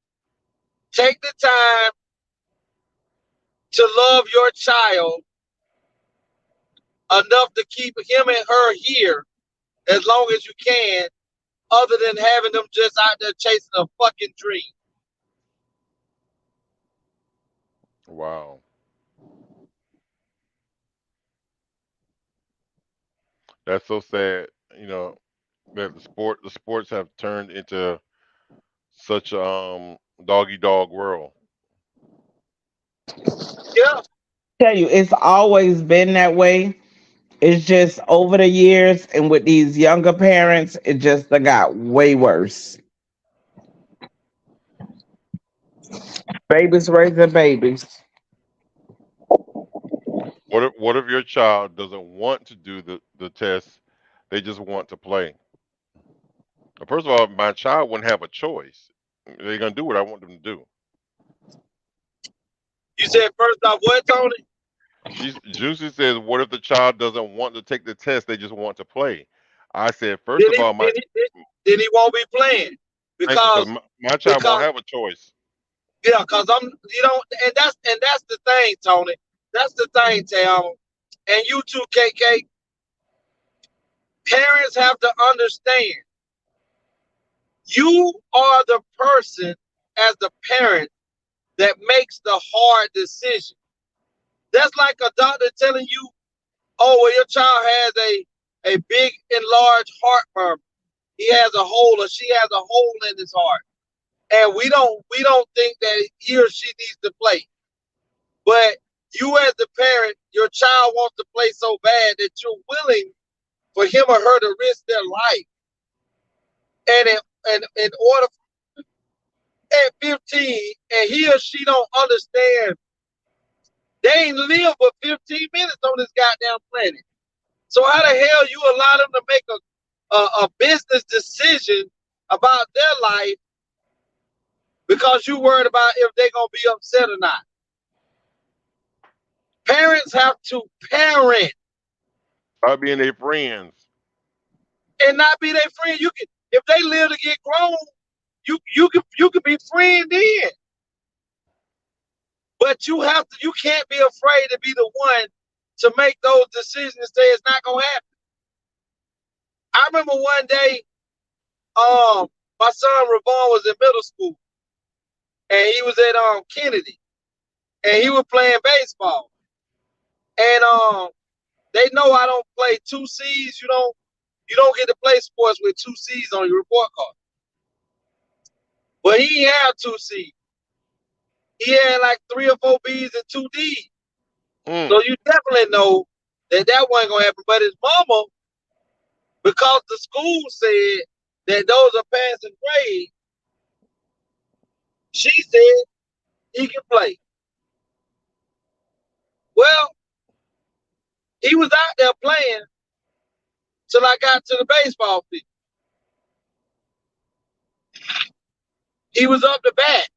Take the time to love your child enough to keep him and her here as long as you can, other than having them just out there chasing a fucking dream. Wow, that's so sad. You know that the sports have turned into such a doggy dog world. Yeah, Tell you, it's always been that way. It's just over the years, and with these younger parents, it just done got way worse. Babies raising babies. What if your child doesn't want to do the test? They just want to play. First of all, my child wouldn't have a choice. They're gonna do what I want them to do. you said first off, what, Tony? She's Juicy says, "What if the child doesn't want to take the test? They just want to play." I said, first Then of he all, then he then he won't be playing thank you, because because my child won't because have a choice. yeah, because I'm and that's the thing, Tony. That's the thing, Tam, and you too, KK. Parents have to understand you are the person as the parent that makes the hard decision. That's like a doctor telling you, oh, well, your child has a big enlarged heart murmur. He has a hole or she has a hole in his heart. And we don't think that he or she needs to play. But you as the parent, your child wants to play so bad that you're willing for him or her to risk their life and in order at 15, and he or she don't understand, they ain't live but 15 minutes on this goddamn planet. So how the hell you allow them to make a business decision about their life because you worried about if they're gonna be upset or not? Parents have to parent By being their friends. and not be their friend. You can, if they live to get grown, you can be friend in. But you can't be afraid to be the one to make those decisions and say it's not gonna happen. I remember one day, my son Ravon was in middle school and he was at Kennedy and he was playing baseball. And they know I don't play 2Cs. You don't get to play sports with 2Cs on your report card. But he had 2Cs. He had like 3 or 4 B's and 2 D's. So you definitely know that wasn't gonna happen. But his mama, because the school said that those are passing grades, she said he can play. Well, he was out there playing till I got to the baseball field. He was up to bat.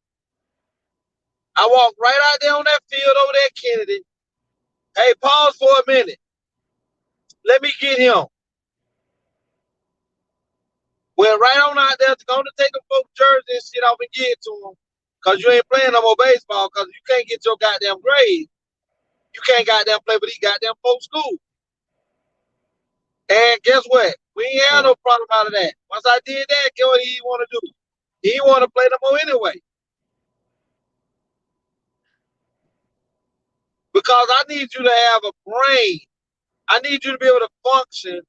I walked right out there on that field over there at Kennedy. Hey, pause for a minute. Let me get him. Went right on out there to go to take them folks' jersey and shit off and give it to him. Because you ain't playing no more baseball because you can't get your goddamn grade. You can't goddamn play with these goddamn folks' school. And guess what? We ain't had no problem out of that. Once I did that, guess what he want to do? He want to play no more anyway. Because I need you to have a brain. I need you to be able to function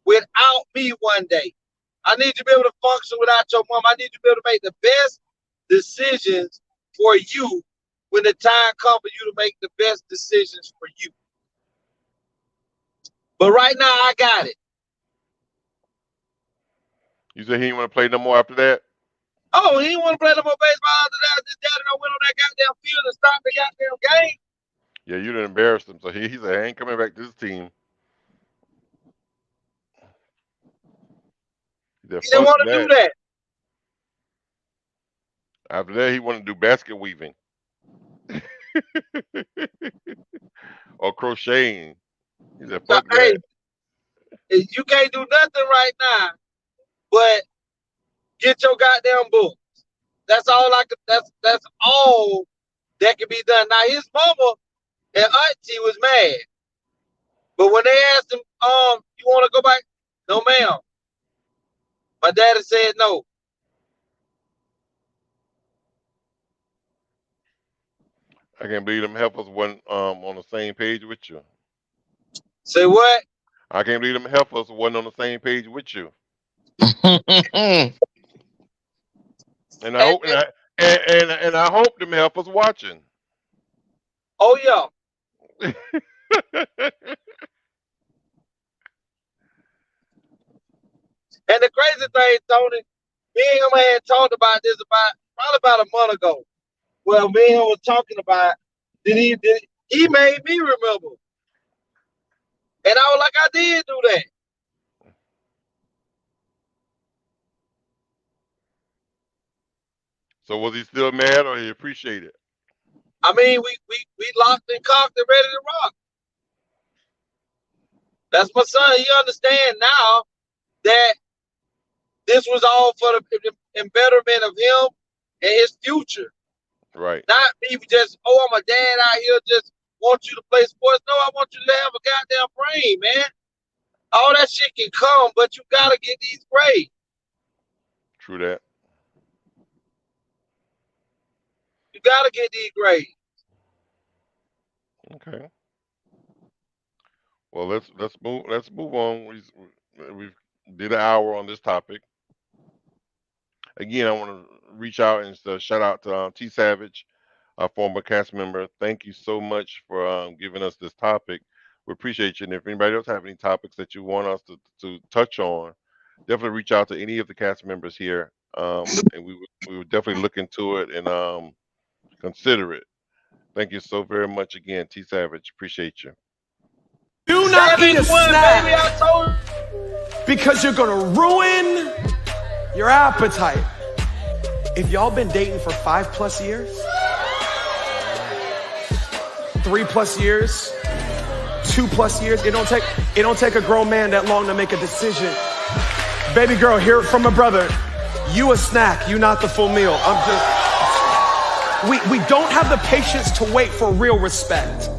without me one day. I need you to be able to function without your mom. I need you to be able to make the best decisions for you when the time comes for you to make the best decisions for you. But right now, I got it. You said he didn't want to play no more after that? Oh, he didn't want to play no more baseball after that. His daddy done went on that goddamn field and stopped the goddamn game. Yeah, you done embarrassed him. So he said, I ain't coming back to this team. He said, He didn't fuck want to do that. After that, he wanted to do basket weaving or crocheting. He said, fuck Hey, that. you can't do nothing right now but get your goddamn books. That's all I could. That's all that can be done. Now his mama and auntie was mad, but when they asked him, you want to go back? No, ma'am. My daddy said no. I can't believe them heifers wasn't on the same page with you. Say what? I can't believe them heifers wasn't on the same page with you. And I hope and I hope them heifers watching. Oh yeah. And the crazy thing, Tony, me and him had talked about this probably about a month ago. Well, me and him was talking about he made me remember. And I was like, I did do that. So was he still mad or he appreciated? I mean, we locked and cocked and ready to rock. That's my son. He understands now that this was all for the betterment of him and his future. Right. Not me just, I'm a dad out here, just want you to play sports. No, I want you to have a goddamn brain, man. All that shit can come, but you gotta get these grades. True that. You gotta get these grades. Okay. Well, let's move on. We've did an hour on this topic. Again, I want to reach out and shout out to T Savage, our former cast member. Thank you so much for giving us this topic. We appreciate you. And if anybody else have any topics that you want us to touch on, definitely reach out to any of the cast members here, and we would definitely look into it and consider it. Thank you so very much again, T Savage. Appreciate you. Do not eat a Baby, I snack told because you're gonna ruin your appetite. If y'all been dating for 5+ years, 3+ years, 2+ years, it don't take a grown man that long to make a decision. Baby girl, hear it from a brother. You a snack, you not the full meal. We don't have the patience to wait for real respect.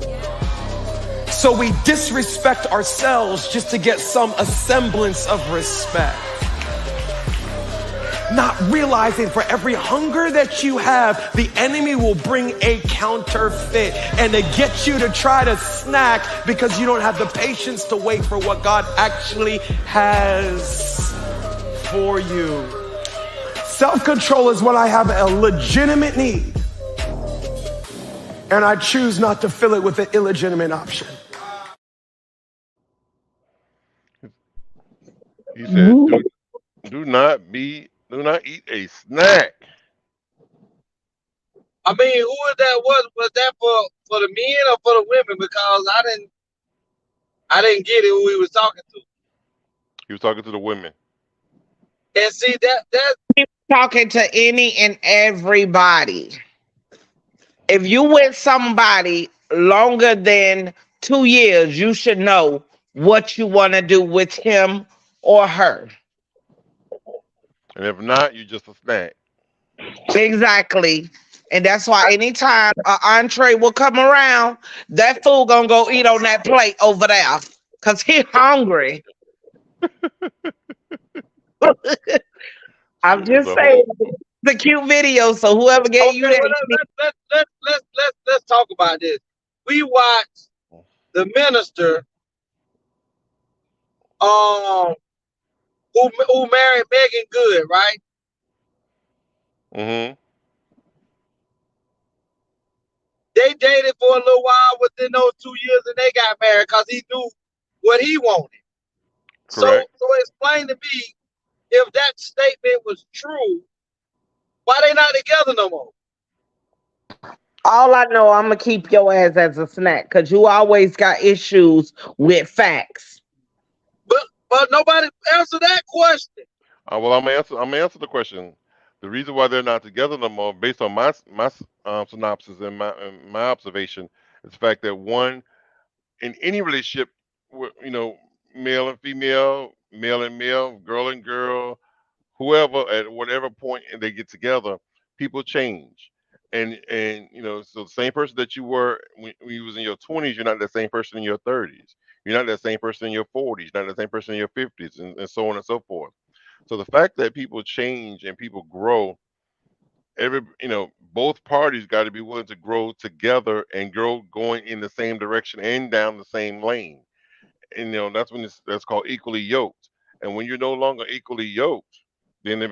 So we disrespect ourselves just to get some semblance of respect. Not realizing for every hunger that you have, the enemy will bring a counterfeit and to get you to try to snack because you don't have the patience to wait for what God actually has for you. Self-control is when I have a legitimate need and I choose not to fill it with an illegitimate option. He said, do not eat a snack. I mean, who was that? Was that for the men or for the women? Because I didn't get it who he was talking to. He was talking to the women. And see that Talking to any and everybody. If you with somebody longer than 2 years, you should know what you want to do with him or her. And if not, you're just a snack. Exactly. And that's why anytime an entree will come around, that fool gonna go eat on that plate over there. Cause he hungry. I'm Shoot, it's just a saying whole. the cute video. So whoever gave you okay, that, well let's talk about this. We watched the minister who married Megan Good, right? Mm-hmm. They dated for a little while within those 2 years and they got married because he knew what he wanted. Correct. So explain to me, if that statement was true, why they not together no more? all I know, I'm gonna keep your ass as a snack because you always got issues with facts. But nobody answered that question. Well, I'm gonna answer the question. The reason why they're not together no more, based on my synopsis and my observation, is the fact that one, in any relationship, male and female, male and male, girl and girl, whoever, at whatever point they get together, people change. And so the same person that you were when you was in your 20s, you're not that same person in your 30s. You're not that same person in your 40s. You're not the same person in your 50s, and so on and so forth. So the fact that people change and people grow, both parties got to be willing to grow together and grow going in the same direction and down the same lane. And that's when that's called equally yoked. And when you're no longer equally yoked, then that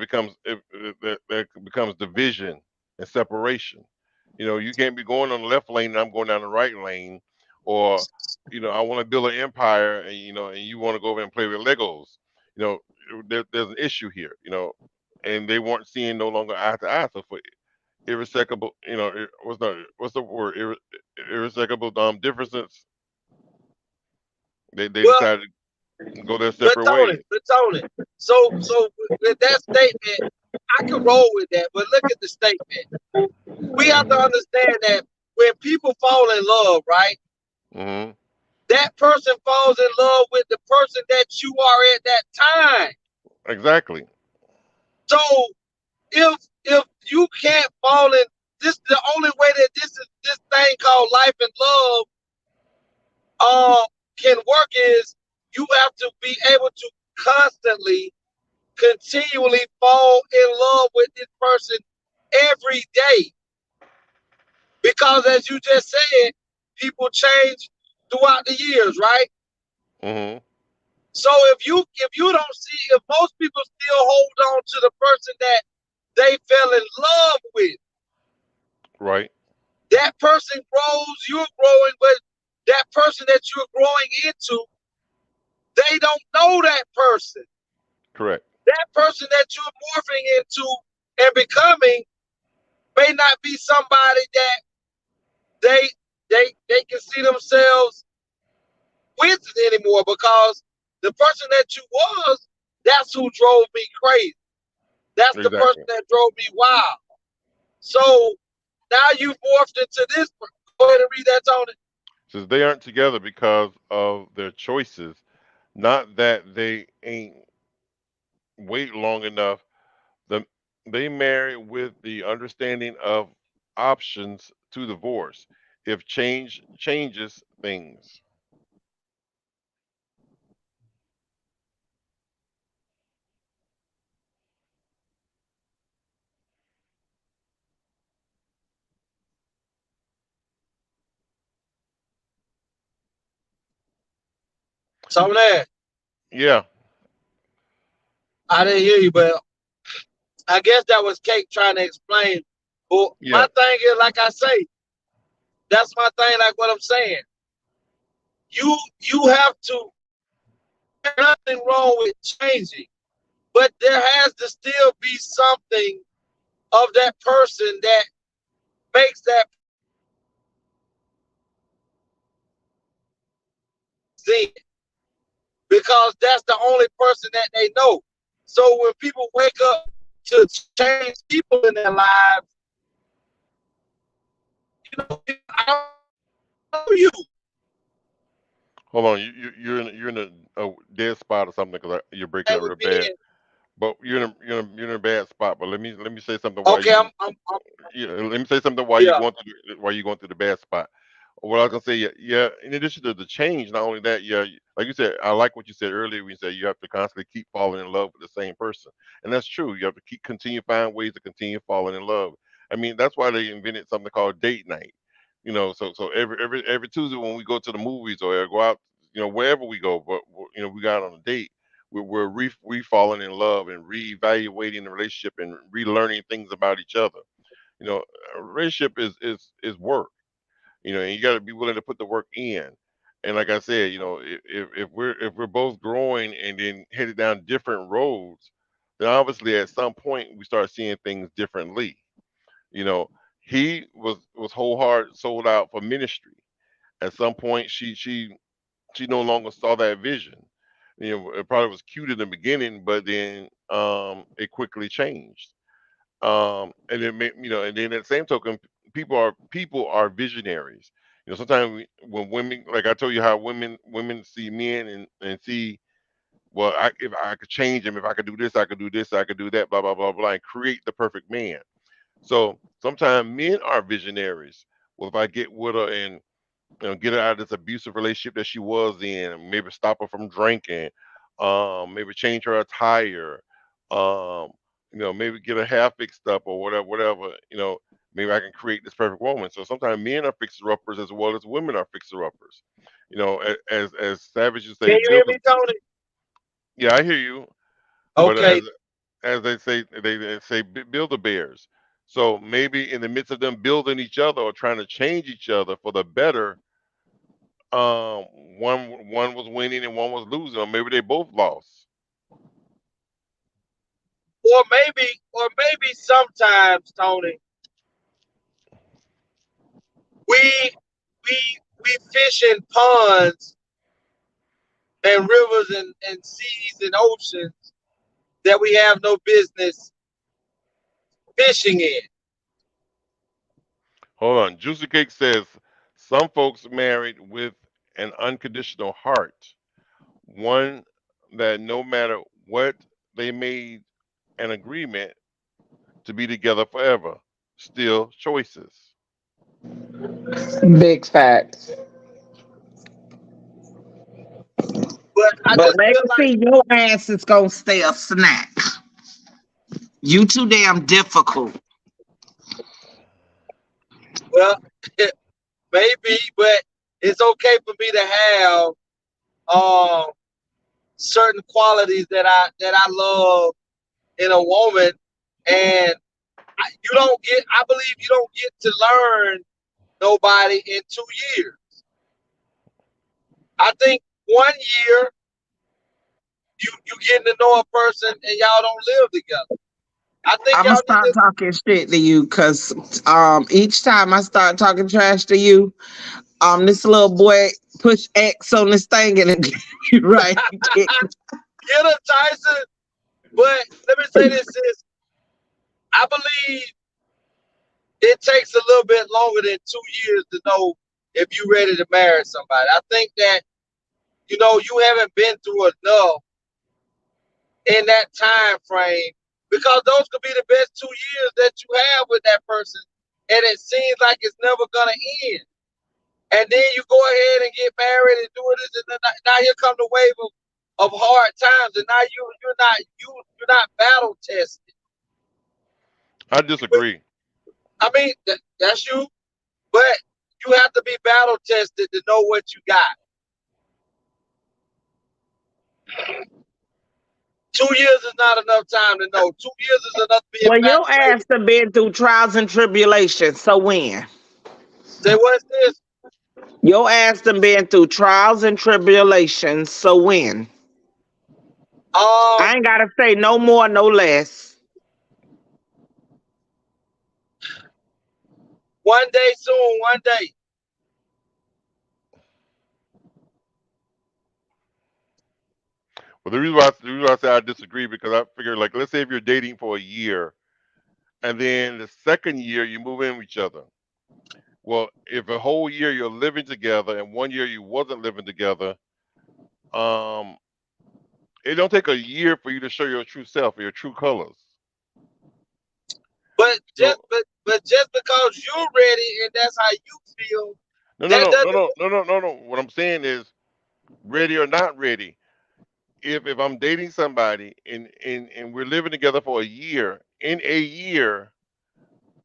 becomes division and separation. You can't be going on the left lane and I'm going down the right lane, or I want to build an empire, and you want to go over and play with Legos. You know, there's an issue here. And they weren't seeing no longer eye to eye. So for irreconcilable, what's the word? Irreconcilable differences. They Well, decided to go their separate ways. but Tony. So with that statement, I can roll with that. But look at the statement. We have to understand that when people fall in love, right? Mm-hmm. That person falls in love with the person that you are at that time. Exactly. So if you can't fall in this, the only way that this thing called life and love can work is you have to be able to constantly, continually fall in love with this person every day. Because as you just said, people change throughout the years, right? Mm-hmm. So if you don't see, if most people still hold on to the person that they fell in love with, Right. that person grows, you're growing, but that person that you're growing into, they don't know that person. Correct. That person that you're morphing into and becoming may not be somebody that they can see themselves with anymore, because the person that you was, that's who drove me crazy. That's the person Exactly. that drove me wild. So now you've morphed into this. Go ahead and read that, Tony. Says they aren't together because of their choices, not that they ain't wait long enough. The, they marry with the understanding of options to divorce if change changes things. Tony, Yeah, I didn't hear you, but I guess that was Kate trying to explain. Well, yeah. my thing is, like I say, that's my thing. Like what I'm saying, you have to. There's nothing wrong with changing, but there has to still be something of that person that makes that sin, because that's the only person that they know. So when people wake up to change people in their lives, I don't know you. Hold on, you're in a dead spot or something because you're breaking That up would real be bad. in. But you're in a bad spot. But let me say something while Okay, you I'm yeah, let me say something while yeah. you're going through the bad spot. What I was gonna say, yeah, yeah. In addition to the change, not only that, yeah, like you said, I like what you said earlier when you said you have to constantly keep falling in love with the same person, and that's true. You have to keep continue find ways to continue falling in love. I mean, that's why they invented something called date night. So every Tuesday when we go to the movies or go out, wherever we go, but we got on a date. We're falling in love and reevaluating the relationship and relearning things about each other. You know, a relationship is work. And you got to be willing to put the work in. And like I said, if we're both growing and then headed down different roads, then obviously at some point we start seeing things differently. You know, he was wholehearted sold out for ministry. At some point, she no longer saw that vision. It probably was cute in the beginning, but then it quickly changed. And then and then at the same token, people are visionaries. Sometimes when women, like I told you, how women see men and see, well, if I could change him, if I could do this, I could do this, I could do that, blah blah blah blah, and create the perfect man. So sometimes men are visionaries. Well, if I get with her and get her out of this abusive relationship that she was in, and maybe stop her from drinking, maybe change her attire, um, maybe get her hair fixed up or whatever. Maybe I can create this perfect woman. So sometimes men are fixer uppers as well as women are fixer uppers. As Savage you say, Can you hear build a me, Tony? yeah, I hear you, but Okay. as they say, build the bears. So maybe in the midst of them building each other or trying to change each other for the better, um, one was winning and one was losing, or maybe they both lost. Or maybe sometimes, Tony, we we fish in ponds and rivers and seas and oceans that we have no business fishing in. Hold on. Juicy Cake says some folks married with an unconditional heart, one that no matter what they made an agreement to be together forever. Still choices. Big facts. But I But just feel like, legacy, your ass is gonna stay a snack. You too damn difficult. well, maybe, but it's okay for me to have um certain qualities that I love in a woman, and you don't get. I believe you don't get to learn nobody in 2 years. I think 1 year you getting to know a person and y'all don't live together. I think I'm gonna y'all need start to. talking shit to you because each time I start talking trash to you, this little boy push X on this thing and it right. Get him, Tyson. But let me say this: is I believe it takes a little bit longer than 2 years to know if you're ready to marry somebody. I think that you haven't been through enough in that time frame because those could be the best 2 years that you have with that person, and it seems like it's never gonna end. And then you go ahead and get married and do this, and then now here come the wave of hard times, and now you're not battle tested. I disagree. I mean, that's you, but you have to be battle tested to know what you got. 2 years is not enough time to know. 2 years is enough to be Well, your ass infatuated. have been through trials and tribulations. So when? Say, what's this? Your ass done been through trials and tribulations. So when? Um, I ain't gotta say no more, no less. one day soon, one day. Well, the reason why I say I disagree because I figure like let's say if you're dating for a year and then the second year you move in with each other. Well, if a whole year you're living together and 1 year you wasn't living together, um, it don't take a year for you to show your true self or your true colors. But just So but just because you're ready and that's how you feel, no, no, that no, no, doesn't. no, no, no, no, no. What I'm saying is ready or not ready. If I'm dating somebody and we're living together for a year, in a year,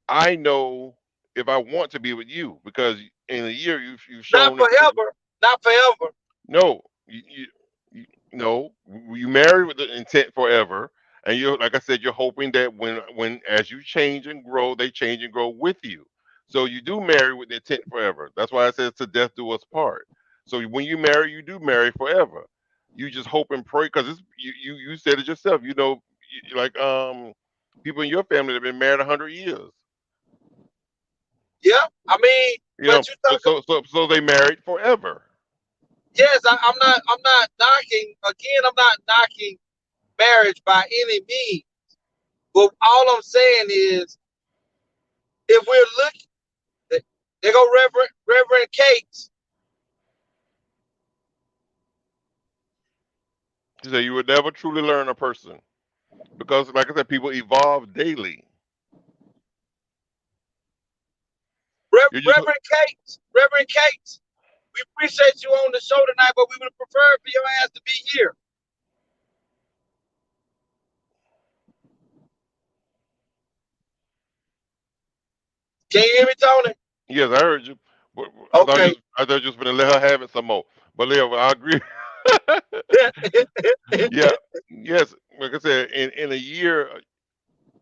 I know if I want to be with you because in a year you've Not shown that forever. Not forever. no, you no, you marry with the intent forever, and you're like I said, you're hoping that when as you change and grow, they change and grow with you. So you do marry with the intent forever. That's why I said to death do us part. So when you marry, you do marry forever. You just hope and pray because it's you said it yourself. Like people in your family that have been married 100 years. Yeah. I mean, but you So talk. so they married forever. Yes, I'm not knocking. Again, I'm not knocking marriage by any means. But all I'm saying is, if we're looking, they go Reverend Cates. She said you would never truly learn a person because, like I said, people evolve daily. You just Reverend Cates. We appreciate you on the show tonight, but we would prefer for your ass to be here. Can you hear me, Tony? yes, I heard you. But Okay. I thought you was gonna let her have it some more. But yeah, well, I agree. Yeah, yes. Like I said, in a year,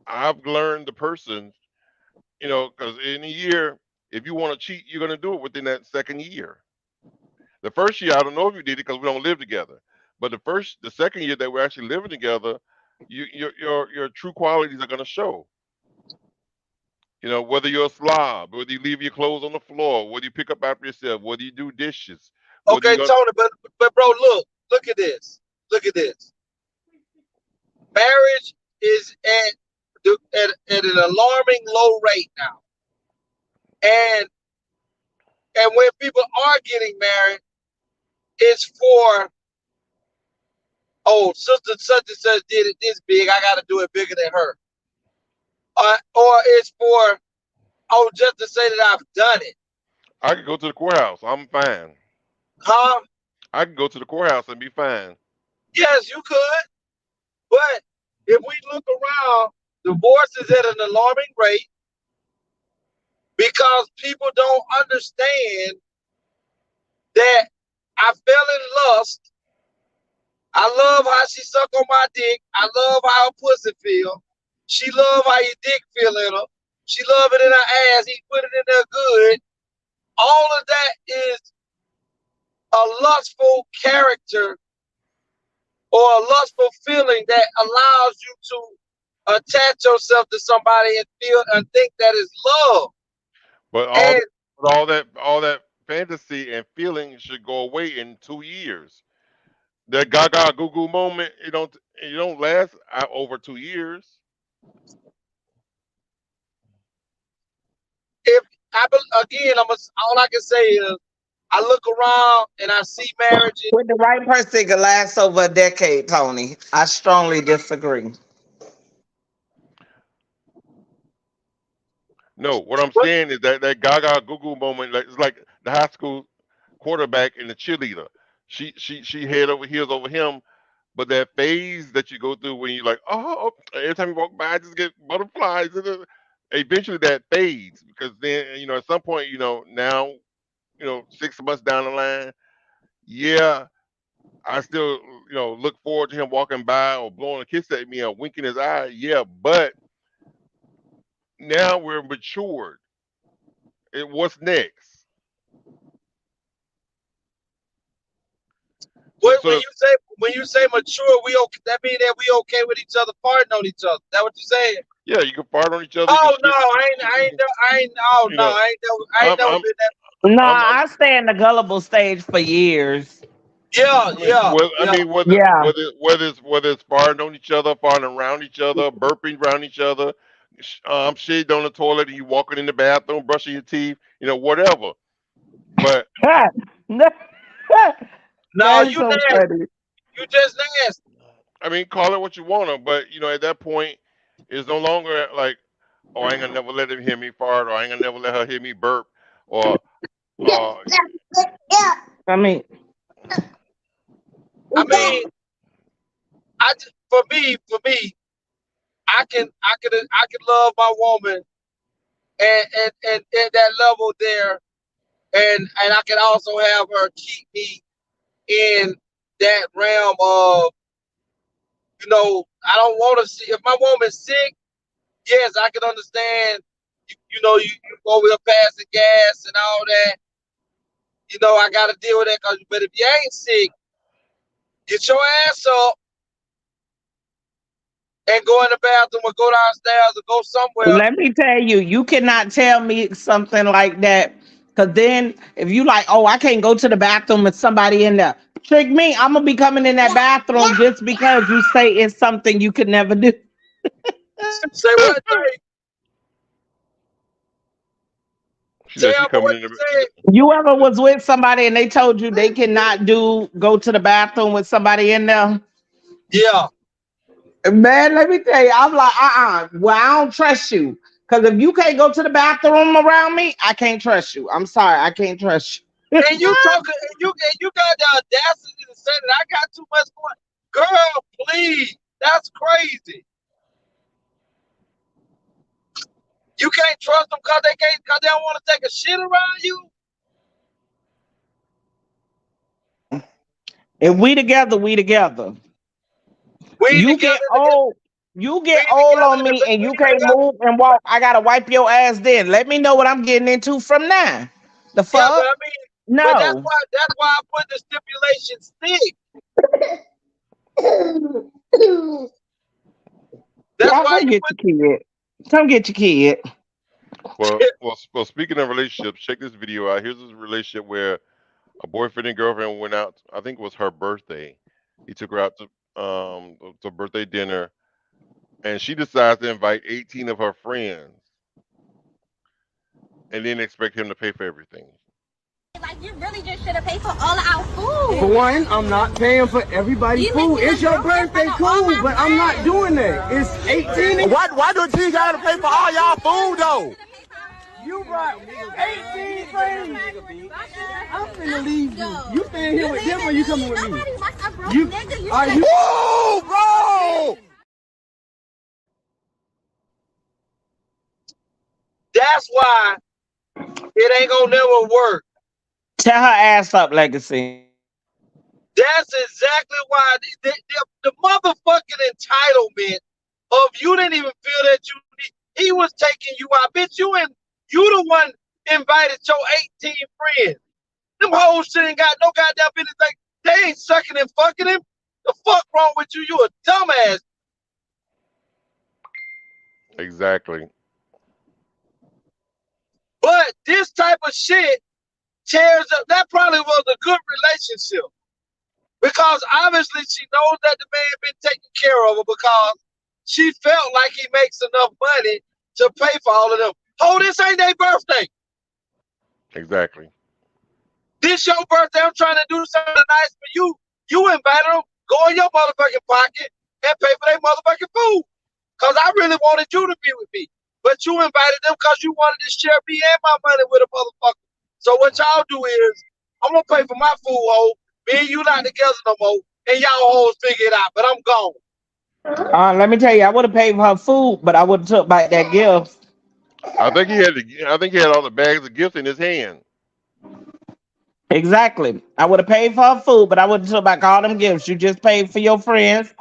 I've learned the person. Because in a year, if you want to cheat, you're gonna do it within that second year. The first year, I don't know if you did it because we don't live together. But the second year that we're actually living together, your true qualities are gonna show. Whether you're a slob, whether you leave your clothes on the floor, whether you pick up after yourself, whether you do dishes, whether Okay, you're gonna. Tony, but bro, look at this. Look at this. Marriage is at an alarming low rate now. And when people are getting married, it's for, oh, sister such and such did it this big, I gotta do it bigger than her. Or it's for, oh, just to say that I've done it. I could go to the courthouse. I'm fine. Huh? I can go to the courthouse and be fine. Yes, you could. But if we look around, divorce is at an alarming rate because people don't understand that I fell in lust. I love how she suck on my dick. I love how her pussy feel. She love how your dick feel in her. She love it in her ass. He put it in there good. All of that is a lustful character or a lustful feeling that allows you to attach yourself to somebody and feel and think that is love. But And all that fantasy and feeling should go away in 2 years. That Gaga Goo Goo moment, it don't last over 2 years. if again, all I can say is I look around and I see marriages. With the right person, it could last over a decade, Tony. I strongly disagree. No, what I'm saying is that Gaga Goo Goo moment, like, it's like the high school quarterback and the cheerleader. She head over heels over him, but that phase that you go through when you like, oh, every time you walk by, I just get butterflies. Eventually that fades because then at some point now 6 months down the line, yeah, I still look forward to him walking by or blowing a kiss at me or winking his eye. Yeah, but now we're matured. What's next? So When so you say mature, we okay, that means that we okay with each other, farting on each other. That what you saying? yeah, you can fart on each other. You can Oh no, shit. You know, I ain't I'm never I'm been that. No, I'm I stay in the gullible stage for years. Yeah, yeah, I yeah. mean, Yeah. whether it's farting on each other, farting around each other, burping around each other, shitting on the toilet, and you walking in the bathroom, brushing your teeth, whatever. But No, That's you so nasty. funny. You just nasty. I mean, call it what you want to. But at that point, it's no longer like, oh, I ain't gonna never let him hear me fart, or I ain't gonna never let her hear me burp, or uh, I mean, I mean, for me, I can love my woman and at that level there, and I can also have her keep me in that realm of, I don't want to see if my woman's sick. Yes, I can understand. You over there passing gas and all that. I got to deal with that. But if you ain't sick, get your ass up and go in the bathroom or go downstairs or go somewhere. let me tell you, you cannot tell me something like that. Cause then if you like, oh, I can't go to the bathroom with somebody in there. Trick me, I'm gonna be coming in that bathroom just because you say it's something you could never do. Say what, Jay? she said she Tell me coming what in. you said. You ever was with somebody and they told you they cannot go to the bathroom with somebody in there? Yeah. Man, let me tell you, I'm like, well, I don't trust you. Because if you can't go to the bathroom around me, I can't trust you. I'm sorry, I can't trust you. And you got the audacity to say that I got too much going. Girl, please. That's crazy. You can't trust them because they don't want to take a shit around you. If we together, we together. We You together get old. You we get old together on to me and we you can't together. move and walk. I gotta wipe your ass then. Let me know what I'm getting into from now. The Yeah, but fuck? I mean, but No. that's why I put the stipulation stick. That's Y'all why come you get put your kid. Come get your kid. Well. Speaking of relationships, check this video out. Here's a relationship where a boyfriend and girlfriend went out. I think it was her birthday. He took her out to birthday dinner, and she decides to invite 18 of her friends, and then expect him to pay for everything. Like, you really just should have paid for all of our food. For one, I'm not paying for everybody's food. It's your birthday, cool, but I'm not doing that. It's 18. Why do G gotta pay for all y'all food though? You brought 18 friends. I'm finna leave you. You staying here with them or you coming with me? Are you? Whoa, bro! that's why it ain't gonna never work. Tell her ass up, Legacy. That's exactly why the motherfucking entitlement of you didn't even feel that you need. He was taking you out, bitch. You the one invited your 18 friends. Them hoes shit ain't got no goddamn business. Like, they ain't sucking and fucking him. The fuck wrong with you? You a dumbass. Exactly. But this type of shit tears up. That probably was a good relationship because obviously she knows that the man been taking care of her because she felt like he makes enough money to pay for all of them. Oh, this ain't their birthday. Exactly. This your birthday. I'm trying to do something nice for you. You invited them. Go in your motherfucking pocket and pay for their motherfucking food. Because I really wanted you to be with me. But you invited them because you wanted to share me and my money with a motherfucker. So what y'all do is, I'm going to pay for my food, ho. Me and you not together no more. And y'all hoes figure it out. But I'm gone. Let me tell you, I would have paid for her food, but I would have took back that gift. I think he had all the bags of gifts in his hand. Exactly. I would have paid for her food, but I would have took back all them gifts. You just paid for your friends,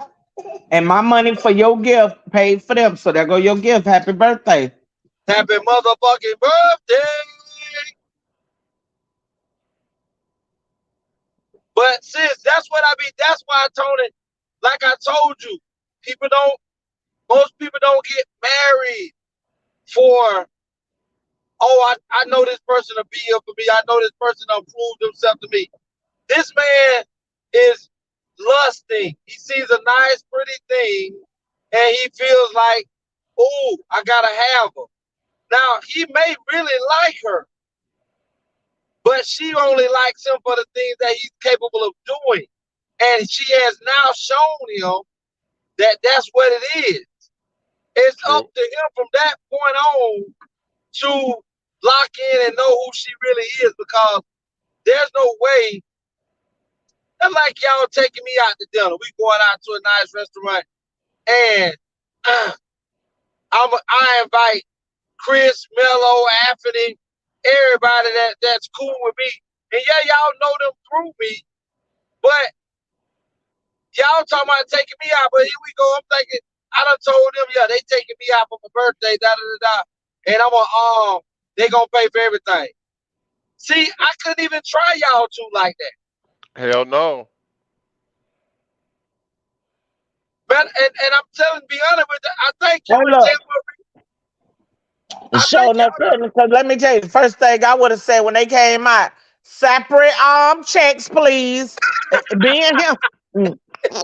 and my money for your gift paid for them. So there go your gift. Happy birthday. Happy motherfucking birthday. But sis, that's what I mean. That's why I told it. Like I told you, most people don't get married for, oh, I know this person will be here for me. I know this person will prove himself to me. This man is lusting. He sees a nice, pretty thing, and he feels like, oh, I gotta have her. Now, he may really like her, but she only likes him for the things that he's capable of doing. And she has now shown him that that's what it is. It's up to him from that point on to lock in and know who she really is, because there's no way. That's like y'all taking me out to dinner. We going out to a nice restaurant, and I invite Chris, Mello, Anthony, everybody that's cool with me. And yeah, y'all know them through me, but y'all talking about taking me out. But here we go. I'm thinking, I done told them, yeah, they taking me out for my birthday, and I'm gonna they gonna pay for everything. See, I couldn't even try y'all two like that. Hell no. But and I'm telling, be honest with you, I think you Hold and up. Tim. Sure enough, because let me tell you, the first thing I would have said when they came out, separate checks, please. Being him,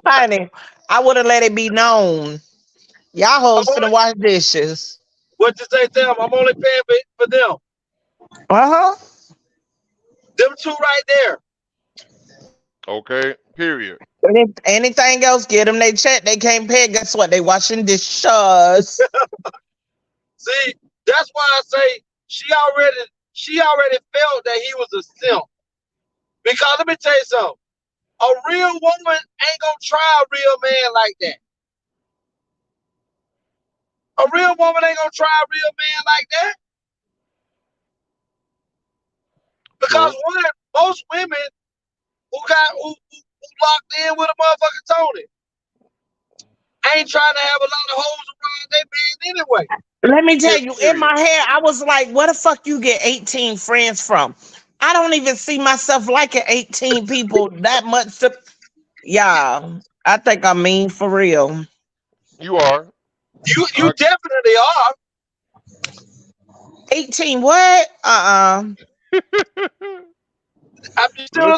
honey, I would have let it be known. Y'all hoes finna wash dishes. What you say, Tim? I'm only paying for them. Uh-huh. Them two right there. Okay, period. Anything else, get them they check. They can't pay. Guess what? They washing dishes. See, that's why I say she already felt that he was a simp. Because let me tell you something. A real woman ain't gonna try a real man like that. A real woman ain't gonna try a real man like that. Because most women who locked in with a motherfucking Tony ain't trying to have a lot of hoes around their man anyway. Let me tell you, in my head, I was like, where the fuck you get 18 friends from? I don't even see myself liking 18 people that much. Yeah, I think I'm mean for real. You are. You definitely are. 18 what? I'm still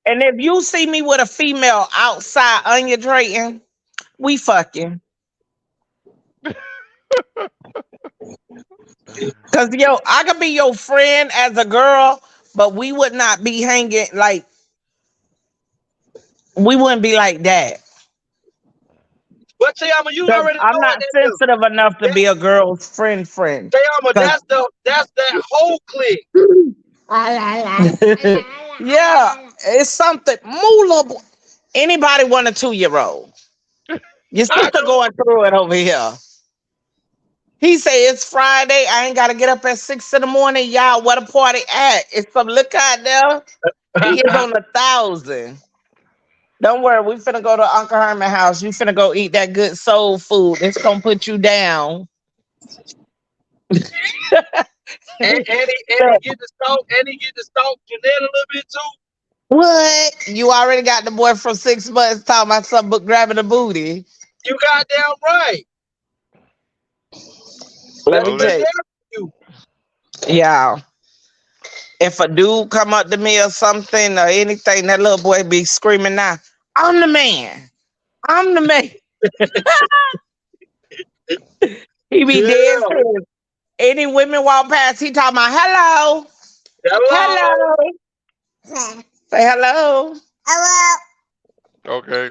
and if you see me with a female outside Anya Drayton, we fucking. Cause I could be your friend as a girl, but we would not be hanging like we wouldn't be like that. But Tayama, you already I'm know not sensitive enough to be a girl's friend. Tayama, that's that whole clique. Yeah, it's something movable. Anybody 1 or 2-year-old. Your sister going through it over here. He say it's Friday. I ain't gotta get up at 6 in the morning. Y'all, what a party at? It's some liquor out there. He is on 1,000. Don't worry, we finna go to Uncle Herman house. You finna go eat that good soul food. It's gonna put you down. and he get to stalk Jeanette a little bit too. What? You already got the boy from 6 months talking about something but grabbing the booty. You goddamn right. Let Let me me be tell there you. for you. Yeah. If a dude come up to me or something or anything, that little boy be screaming now, I'm the man. I'm the man. He be dead Yeah. serious. Any women walk past, he talking about hello. Hello. Hello. Say hello. Hello. Okay.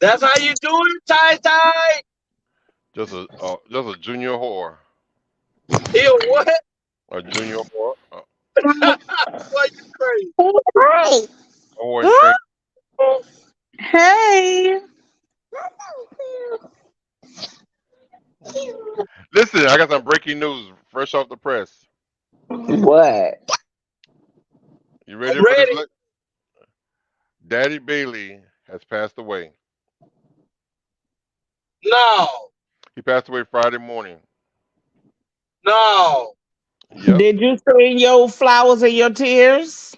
That's how you do it, Ty Ty. Just a junior whore. He a what? A junior whore. Boy, you crazy. Hey. A whore in train. Hey. Listen, I got some breaking news fresh off the press. What? You I'm ready for this? ready. Daddy Bailey has passed away. No. He passed away Friday morning. No. Yep. Did you sing your flowers and your tears?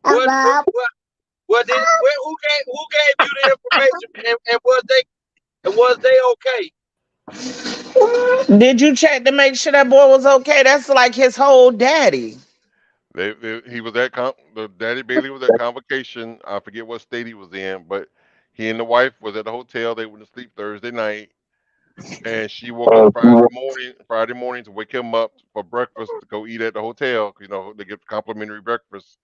What did who gave you the information and was they okay? Did you check to make sure that boy was okay? That's like his whole daddy. He was at the Daddy Bailey was at convocation. I forget what state he was in, but he and the wife was at the hotel. They went to sleep Thursday night, and she woke up Friday morning to wake him up for breakfast to go eat at the hotel. You know, they get complimentary breakfast,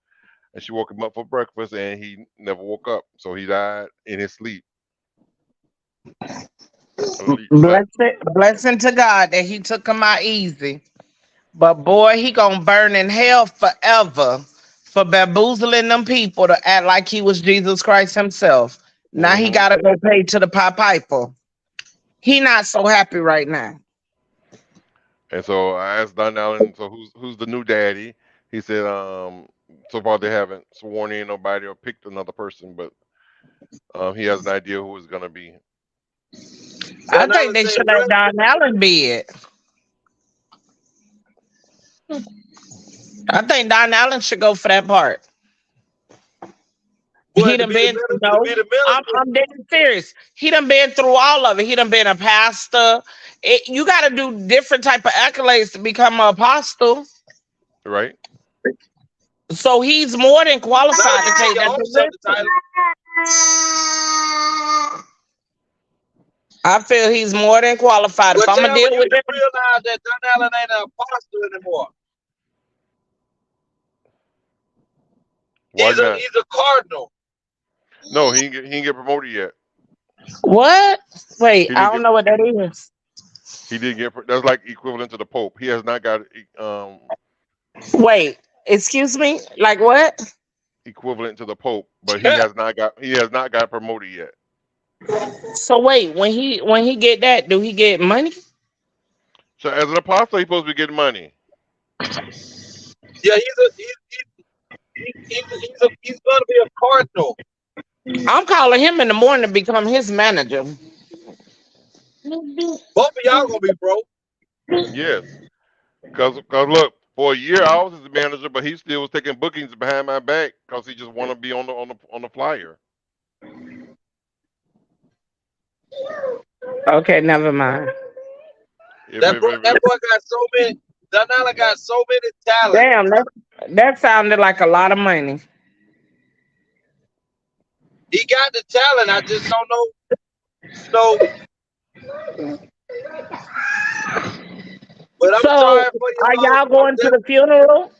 and she woke him up for breakfast, and he never woke up, so he died in his sleep. Blessing to God that he took him out easy. But boy, he gonna burn in hell forever for bamboozling them people to act like he was Jesus Christ himself. Now he Mm-hmm. gotta go pay to the Piper. He not so happy right now. And so I asked Don Allen, so who's the new daddy? He said, so far they haven't sworn in nobody or picked another person, but he has an idea who it's gonna be. I Don think Allen they said should let what? Don Allen be it. I think Don Allen should go for that part. He What to done be the been minister? To no. be the minister? I'm dead serious. He done been through all of it. He done been a pastor. You got to do different type of accolades to become an apostle. Right? So he's more than Tell qualified to you take take your that own subject position. title. I feel he's more than qualified. If But I'm gonna tell me deal you with do him, realize that Don Allen ain't an apostle anymore. Why not? He's a cardinal. No, he didn't get promoted yet. what? Wait, He I didn't don't get know what that is. he didn't get that's like equivalent to the Pope. He has not got Wait, excuse me. Like what? equivalent to the Pope, but he has not got promoted yet. So wait, when he get that, do he get money? So as an apostle, he's supposed to be getting money. Yeah, he's gonna be a cardinal. I'm calling him in the morning to become his manager. Both of y'all gonna be broke. Yes. Cause look, for a year I was his manager, but he still was taking bookings behind my back because he just want to be on the flyer. Okay, never mind. That boy got so many. Don Allen got so many talents. Damn, that sounded like a lot of money. He got the talent. I just don't know. You know. But I'm So, sorry for your are loss. y'all going to the funeral?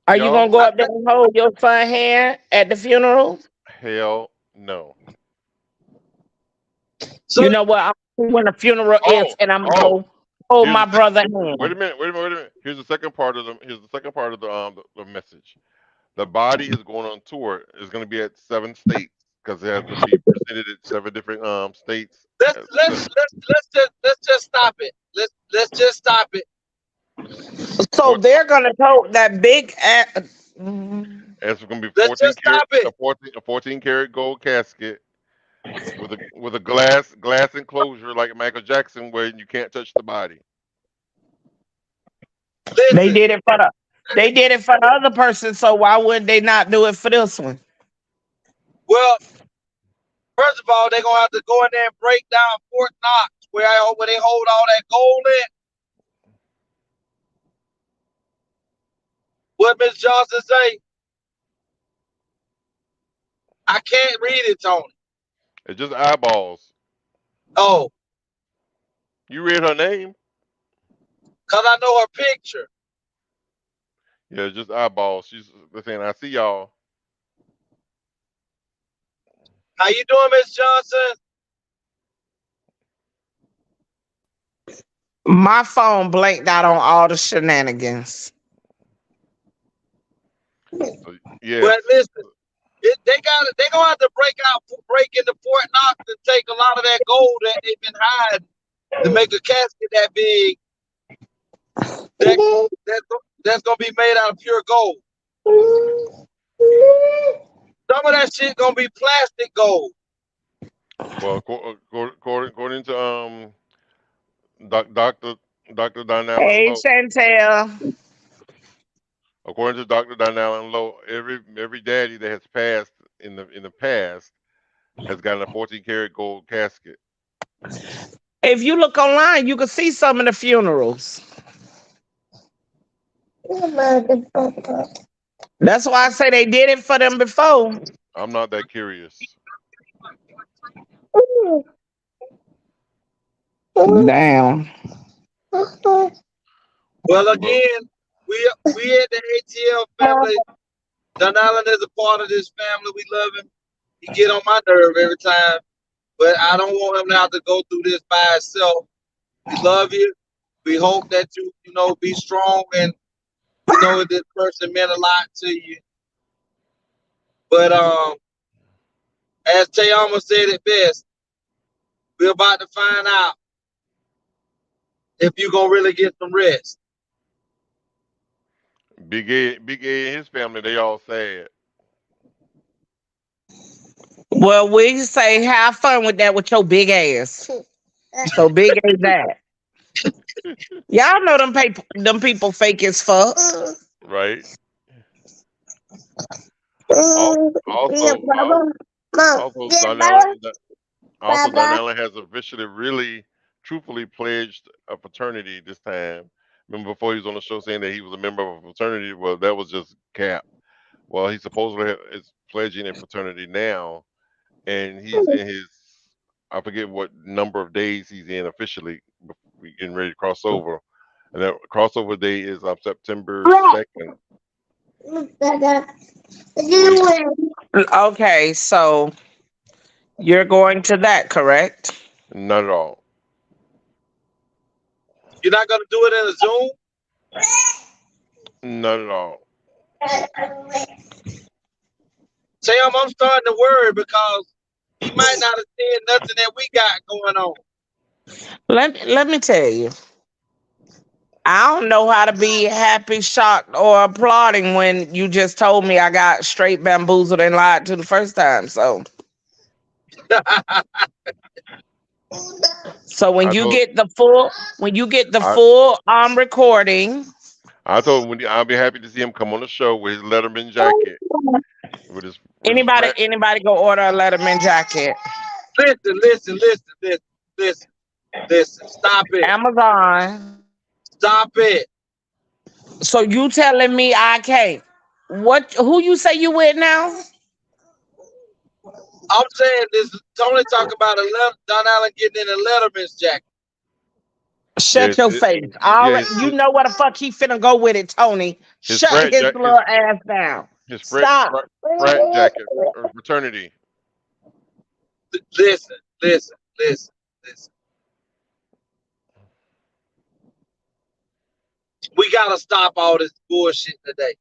Are you Y'all, gonna go up there and hold your son hand at the funeral? hell no. So, You know what? I'm when the funeral is, Oh, and I'm gonna oh. go hold Here's my the second. brother Wait a hand. minute. Wait a minute. Wait a minute. Here's the second part of the message. The body is going on tour. It's going to be at 7 states because it has to be presented at 7 different states. let's just stop it. Let's just stop it. So Four, they're gonna hold that big. it's going to be Let's 14 just karat stop it. a 14 karat gold casket with a glass enclosure like Michael Jackson where you can't touch the body. They Listen, did it for the. They did it for the other person, so why would they not do it for this one? Well, first of all, they're gonna have to go in there and break down Fort Knox, where they hold all that gold in. What Miss Johnson say? I can't read it, Tony. It's just eyeballs. Oh, You read her name? cause I know her picture. Yeah, it's just eyeballs. She's saying, I see y'all. How you doing, Miss Johnson? My phone blanked out on all the shenanigans. So, yes. But listen, they gonna have to break into Fort Knox and take a lot of that gold that they've been hiding to make a casket that big. That's gonna be made out of pure gold. Some of that shit gonna be plastic gold. Well, according to Dr. Donalyn Hey, Lowe, Chantel. according to Dr. Donalyn Lowe, every daddy that has passed in the past has gotten a 14 karat gold casket. If you look online, you can see some of the funerals. That's why I say they did it for them before. I'm not that curious. Damn. Well, again, we at the ATL family. Donalyn is a part of this family. We love him. He get on my nerve every time, but I don't want him to have to go through this by himself. We love you. We hope that you be strong, and we know that this person meant a lot to you. But as Tayama said it best, we're about to find out if you're gonna really get some rest. Big A and his family, they all sad. Well, we say have fun with that with your big ass. So big as that. Y'all know them people fake as fuck. Right. Also, Donalyn has officially, really, truthfully pledged a fraternity this time. Remember before he was on the show saying that he was a member of a fraternity? Well, that was just cap. Well, he supposedly is pledging a fraternity now, and he's in his, I forget what number of days he's in officially. We getting ready to cross over, and that crossover day is on September 2nd. Okay, so you're going to that, correct? Not at all. You're not gonna do it in a Zoom? Not at all. Sam, I'm starting to worry because he might not have said nothing that we got going on. Let me tell you. I don't know how to be happy, shocked, or applauding when you just told me I got straight bamboozled and lied to the first time. So when you get the full recording. I told him I'll be happy to see him come on the show with his Letterman jacket. Anybody go order a Letterman jacket? Listen. Stop it. Amazon. Stop it. So you telling me I can't? Who you say you with now? I'm saying this. Tony talking about Donalyn getting in a Letterman's jacket. Shut your face. You know what the fuck he finna go with it, Tony. Shut his little ass down. Stop. Frat jacket or fraternity. Listen. We gotta stop all this bullshit today.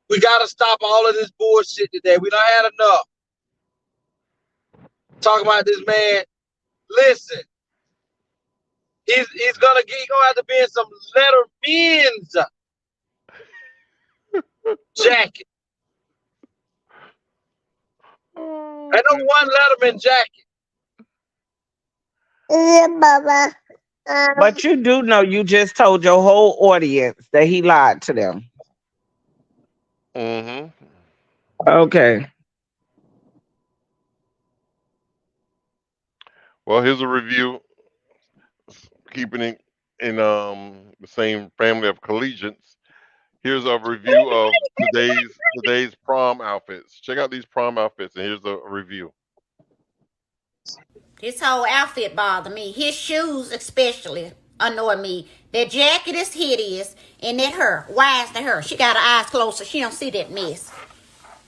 We gotta stop all of this bullshit today. We done had enough. Talking about this man. Listen. He's gonna have to be in some Letterman's jacket. Ain't no one Letterman jacket. Yeah, Baba. But you do know you just told your whole audience that he lied to them. Mm-hmm. Okay. Well, here's a review, keeping it in the same family of collegians. Here's a review of today's prom outfits. Check out these prom outfits, and here's a review. His whole outfit bothered me. His shoes especially annoy me. That jacket is hideous, and that hair. Why is the hair? She got her eyes closed so she don't see that mess.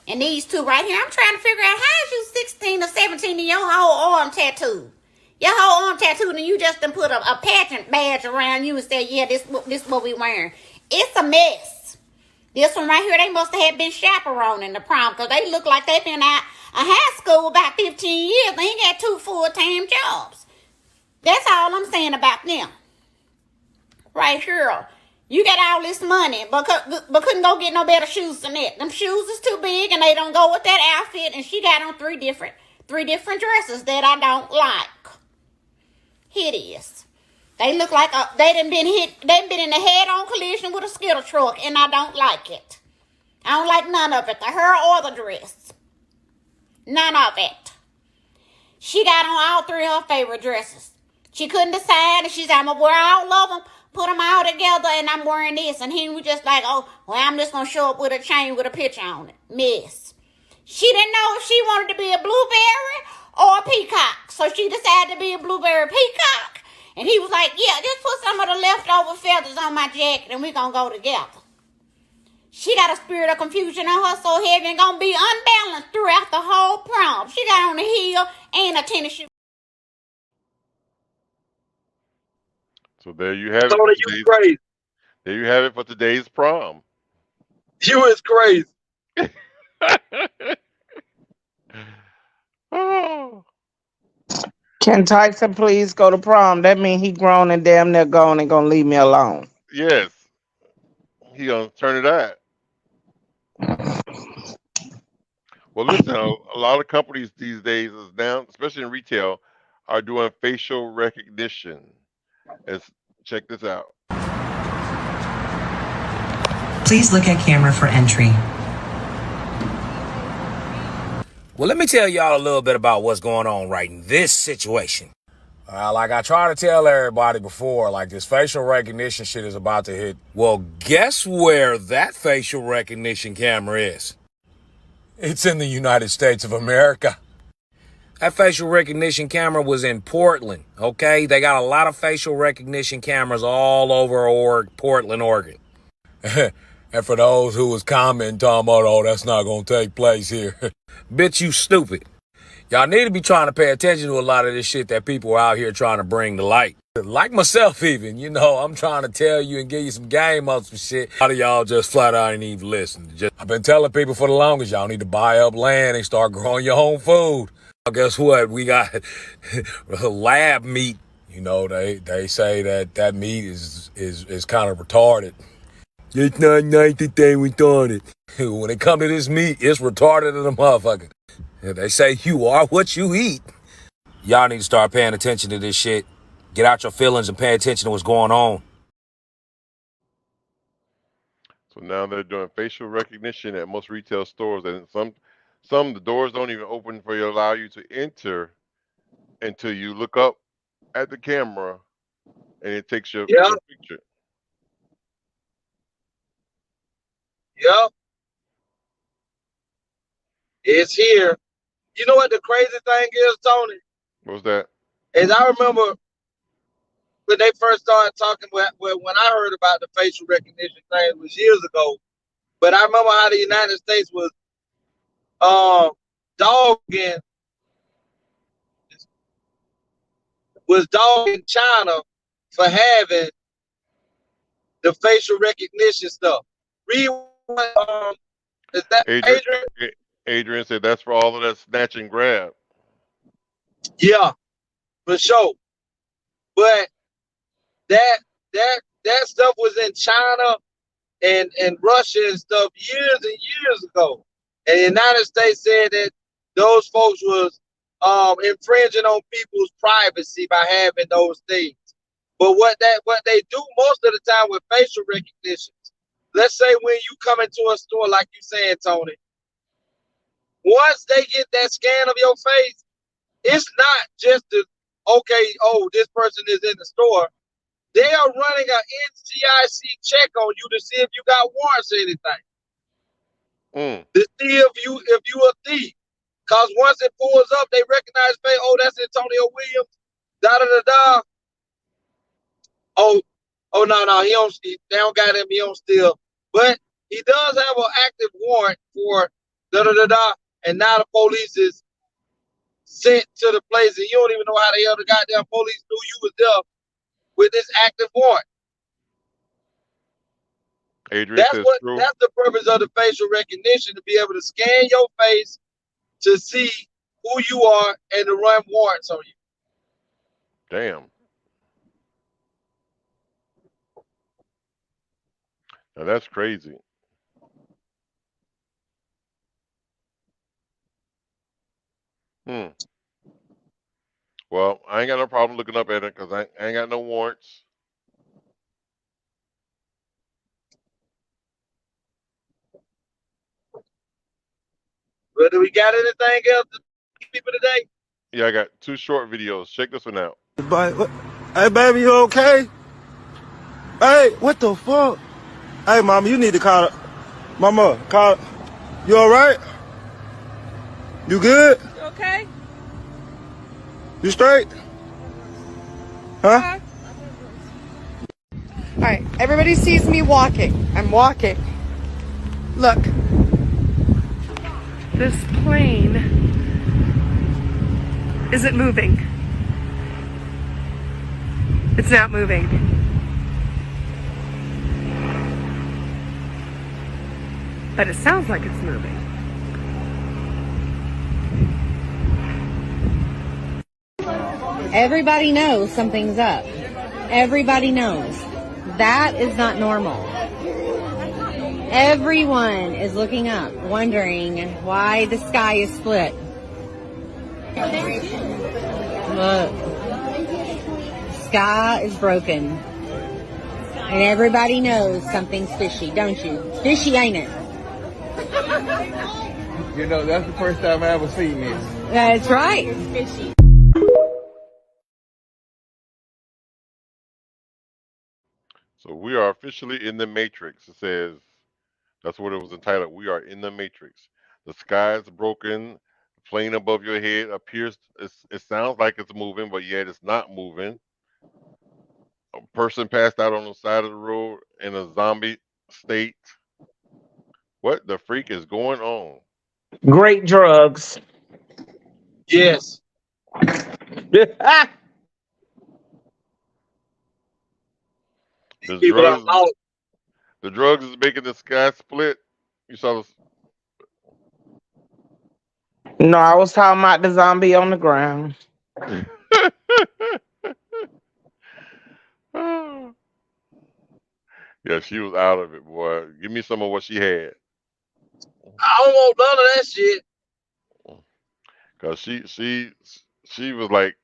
And these two right here, I'm trying to figure out how is you 16 or 17 and your whole arm tattooed. Your whole arm tattooed and you just done put a pageant badge around you and said, yeah, this what we wearing. It's a mess. This one right here, they must have been chaperoning the prom because they look like they've been out of high school about 15 years. They ain't got 2 full-time jobs. That's all I'm saying about them. Right here. You got all this money, but couldn't go get no better shoes than that. Them shoes is too big and they don't go with that outfit. And she got on three different dresses that I don't like. Hideous. They look like they done been hit. They've been in a head-on collision with a skittle truck, and I don't like it. I don't like none of it, the hair or the dress. None of it. She got on all 3 of her favorite dresses. She couldn't decide, and she said, I'm going to wear all of them, put them all together, and I'm wearing this. And he was just like, oh, well, I'm just going to show up with a chain with a picture on it. Miss. She didn't know if she wanted to be a blueberry or a peacock. So she decided to be a blueberry peacock. And he was like, yeah, just put some of the leftover feathers on my jacket and we're going to go together. She got a spirit of confusion on her so heavy and going to be unbalanced throughout the whole prom. She got on a heel and a tennis shoe. So there you have it. Tony, you crazy. There you have it for today's prom. You is crazy. Oh. Can Tyson please go to prom? That means he grown and damn near gone and gonna leave me alone. Yes. He gonna turn it out. Well, listen, a lot of companies these days is now, especially in retail, are doing facial recognition. Check this out. Please look at camera for entry. Well, let me tell y'all a little bit about what's going on right in this situation. Like I try to tell everybody before, like this facial recognition shit is about to hit. Well, guess where that facial recognition camera is? It's in the United States of America. That facial recognition camera was in Portland, okay? They got a lot of facial recognition cameras all over Portland, Oregon. And for those who was commenting, talking about, oh, that's not going to take place here. Bitch, you stupid. Y'all need to be trying to pay attention to a lot of this shit that people are out here trying to bring to light. Like myself even, you know, I'm trying to tell you and give you some game on some shit. A lot of y'all just flat out ain't even listen. I've been telling people for the longest, y'all need to buy up land and start growing your own food. Guess what? We got lab meat. You know, they say that meat is kind of retarded. It's not nice that they retarded. When it come to this meat, it's retarded as a motherfucker. They say you are what you eat. Y'all need to start paying attention to this shit. Get out your feelings and pay attention to what's going on. So now they're doing facial recognition at most retail stores, and some the doors don't even open for you, allow you to enter until you look up at the camera and it takes your picture. Yep. It's here. You know what the crazy thing is, Tony? What's that? Is I remember when they first started talking, when I heard about the facial recognition thing, it was years ago. But I remember how the United States was dogging China for having the facial recognition stuff. Read is that Adrian? Adrian said that's for all of that snatch and grab. Yeah, for sure. But that stuff was in China and Russia and stuff years and years ago. And the United States said that those folks was infringing on people's privacy by having those things. But what they do most of the time with facial recognition, let's say when you come into a store, like you said, Tony, once they get that scan of your face, it's not just the okay, oh, this person is in the store. They are running an NCIC check on you to see if you got warrants or anything. To see if you a thief. Cause once it pulls up, they recognize face, oh, that's Antonio Williams, da da da da. Oh no, they don't got him, he don't steal. But he does have an active warrant for da da da da, and now the police is sent to the place, and you don't even know how the hell the goddamn police knew you was there with this active warrant. Adrian says true. That's the purpose of the facial recognition, to be able to scan your face to see who you are and to run warrants on you. Damn. Now that's crazy. Well, I ain't got no problem looking up at it because I ain't got no warrants. But do we got anything else to people today? Yeah, I got 2 short videos. Check this one out. Hey, baby, you okay? Hey, what the fuck? Hey, mama, you need to call Mama, call. You all right? You good? You okay? You straight? Huh? All right, everybody sees me walking. I'm walking. Look. This plane isn't moving. It's not moving. But it sounds like it's moving. Everybody knows something's up. Everybody knows. That is not normal. Everyone is looking up, wondering why the sky is split. Look. Sky is broken. And everybody knows something's fishy, don't you? Fishy, ain't it? You know, that's the first time I ever seen this. That's right. It's fishy. So we are officially in the Matrix. It says, that's what it was entitled. We are in the Matrix. The sky is broken. The plane above your head appears, it sounds like it's moving, but yet it's not moving. A person passed out on the side of the road in a zombie state. What the freak is going on? Great drugs. Yes. The drugs is making the sky split. You saw this? No, I was talking about the zombie on the ground. Yeah, she was out of it, boy. Give me some of what she had. I don't want none of that shit. Cause she was like,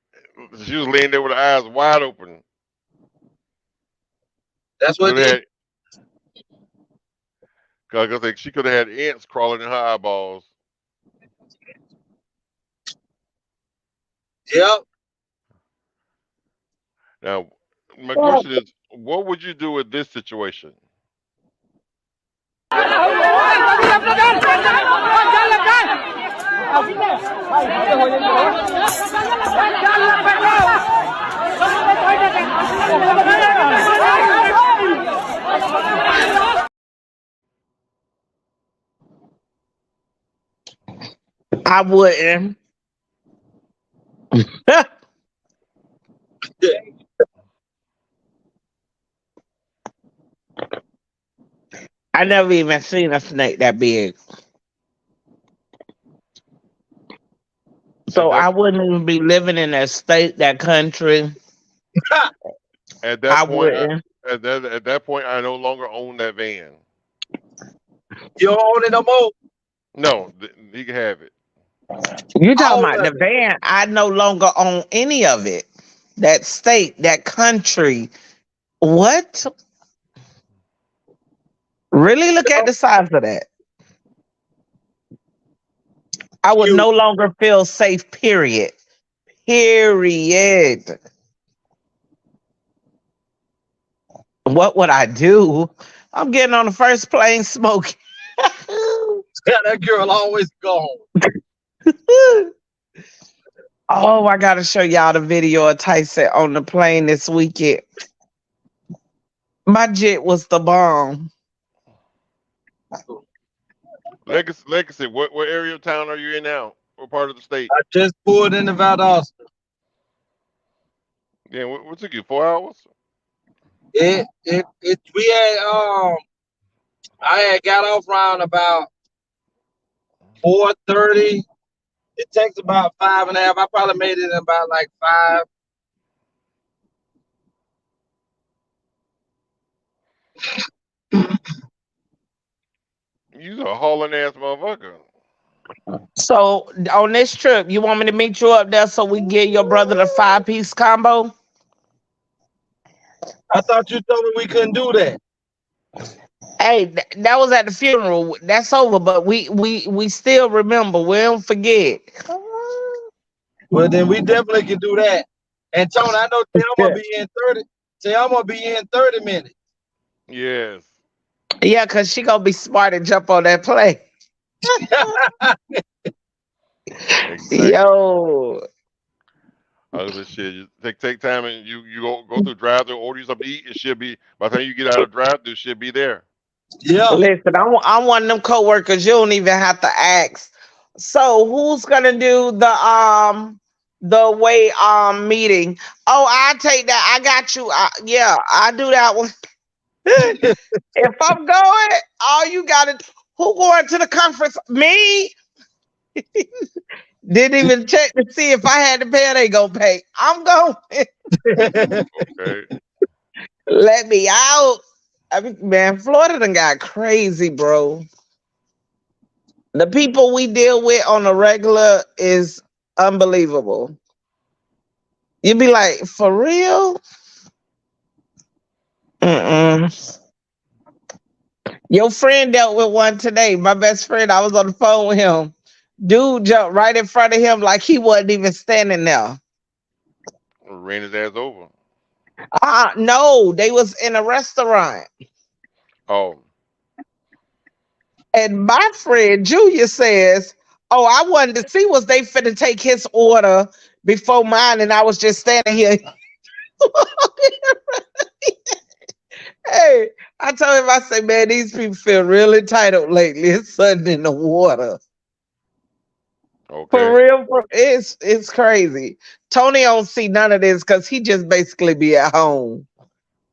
she was laying there with her eyes wide open. That's what they. Cause I think she could have had ants crawling in her eyeballs. Yep. Now, my question is, what would you do with this situation? I wouldn't. I never even seen a snake that big. So I wouldn't even be living in that state, that country. At that point, I no longer own that van. You don't own it no more? No, he can have it. You talking about the van? I no longer own any of it. that state, that country. What? Really look at the size of that. I would no longer feel safe, period. Period. What would I do? I'm getting on the first plane smoking. Yeah, that girl always gone. Oh, I gotta show y'all the video of Tyson on the plane this weekend. My jet was the bomb. Legacy. What area of town are you in now? What part of the state? I just pulled into Valdosta. Yeah, what took you 4 hours? We had I had got off around about 4:30. It takes about 5.5. I probably made it in about like 5. You's a hauling ass motherfucker. So on this trip, you want me to meet you up there so we can get your brother the 5-piece combo? I thought you told me we couldn't do that. Hey, that was at the funeral. That's over, but we still remember. We don't forget. Well, then we definitely can do that. And Tony, I know Tay, I'm gonna be in 30. Say I'm gonna be in 30 minutes. Yes. Yeah, cause she gonna be smart and jump on that plane. Exactly. Yo. Other shit. You take time and you go through drive through, order you something to eat. It should be by the time you get out of drive through, it should be there. Yeah. Listen, I'm one of them coworkers. You don't even have to ask. So who's gonna do the way meeting? Oh, I take that. I got you. Yeah, I do that one. If I'm going, all you gotta who going to the conference? Me? Didn't even check to see if I had to pay or they gonna pay. I'm going. Okay. Let me out. I mean, man, Florida done got crazy, bro. The people we deal with on a regular is unbelievable. You'd be like, for real? Mm-mm. Your friend dealt with one today. My best friend, I was on the phone with him. Dude jumped right in front of him like he wasn't even standing there. Ran his ass over. No, they was in a restaurant. Oh. And my friend Julia says, oh, I wanted to see was they finna take his order before mine, and I was just standing here. Hey, I told him, I said, man, these people feel real entitled lately. It's something in the water. Okay. For real, it's crazy. Tony don't see none of this because he just basically be at home.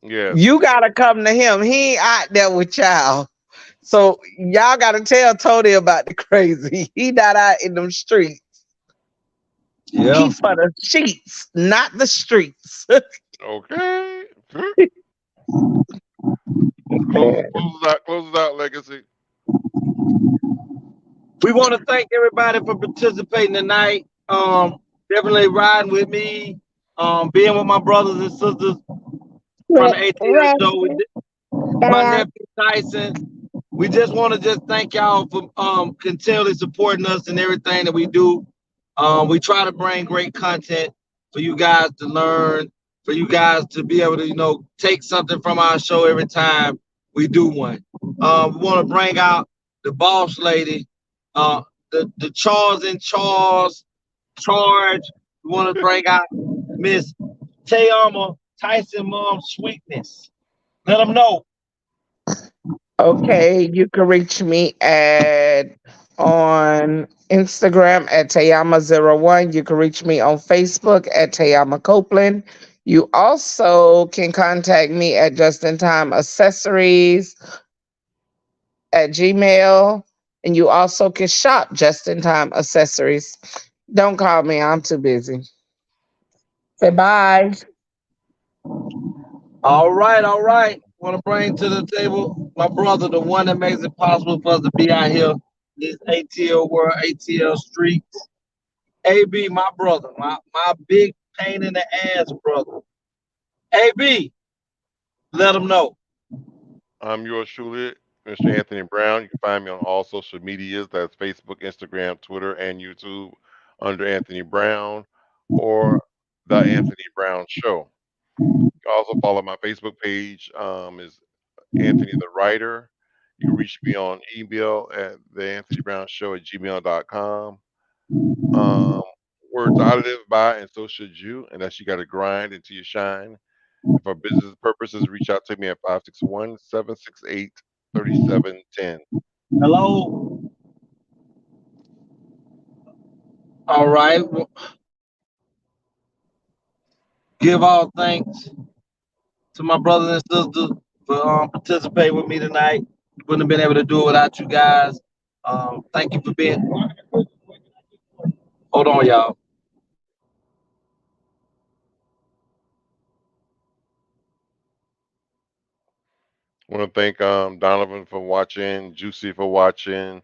Yes. You gotta come to him. He ain't out there with y'all. So y'all gotta tell Tony about the crazy. He not out in them streets. Yeah. He for the sheets, not the streets. Okay. Close us out, Legacy. We want to thank everybody for participating tonight. Definitely riding with me, being with my brothers and sisters from the ATL show. My nephew Tyson. We just want to just thank y'all for continually supporting us in everything that we do. We try to bring great content for you guys to learn, for you guys to be able to, take something from our show every time we do one. We want to bring out the boss lady, the Charles in Charge. We want to bring out Miss Tayama Tyson Mom Sweetness. Let them know. Okay, you can reach me on Instagram at Tayama01. You can reach me on Facebook at Tayama Copeland. You also can contact me at Just in Time Accessories at Gmail. And you also can shop Just in Time Accessories. Don't call me, I'm too busy. Say bye. All right. Want to bring to the table my brother, the one that makes it possible for us to be out here. This ATL world, ATL streets. AB, my brother, my big pain in the ass, brother. AB, let them know. I'm yours truly, Mr. Anthony Brown. You can find me on all social medias. That's Facebook, Instagram, Twitter, and YouTube under Anthony Brown or The Anthony Brown Show. You can also follow my Facebook page is Anthony the Writer. You can reach me on email at theanthonybrown@gmail.com. Words are to live by, and so should you. And that's you got to grind until you shine. And for business purposes, reach out to me at 561-768-3710. Hello. All right. Well, give all thanks to my brothers and sisters for participating with me tonight. Wouldn't have been able to do it without you guys. Thank you for being. Hold on, y'all. I want to thank Donovan for watching, Juicy for watching,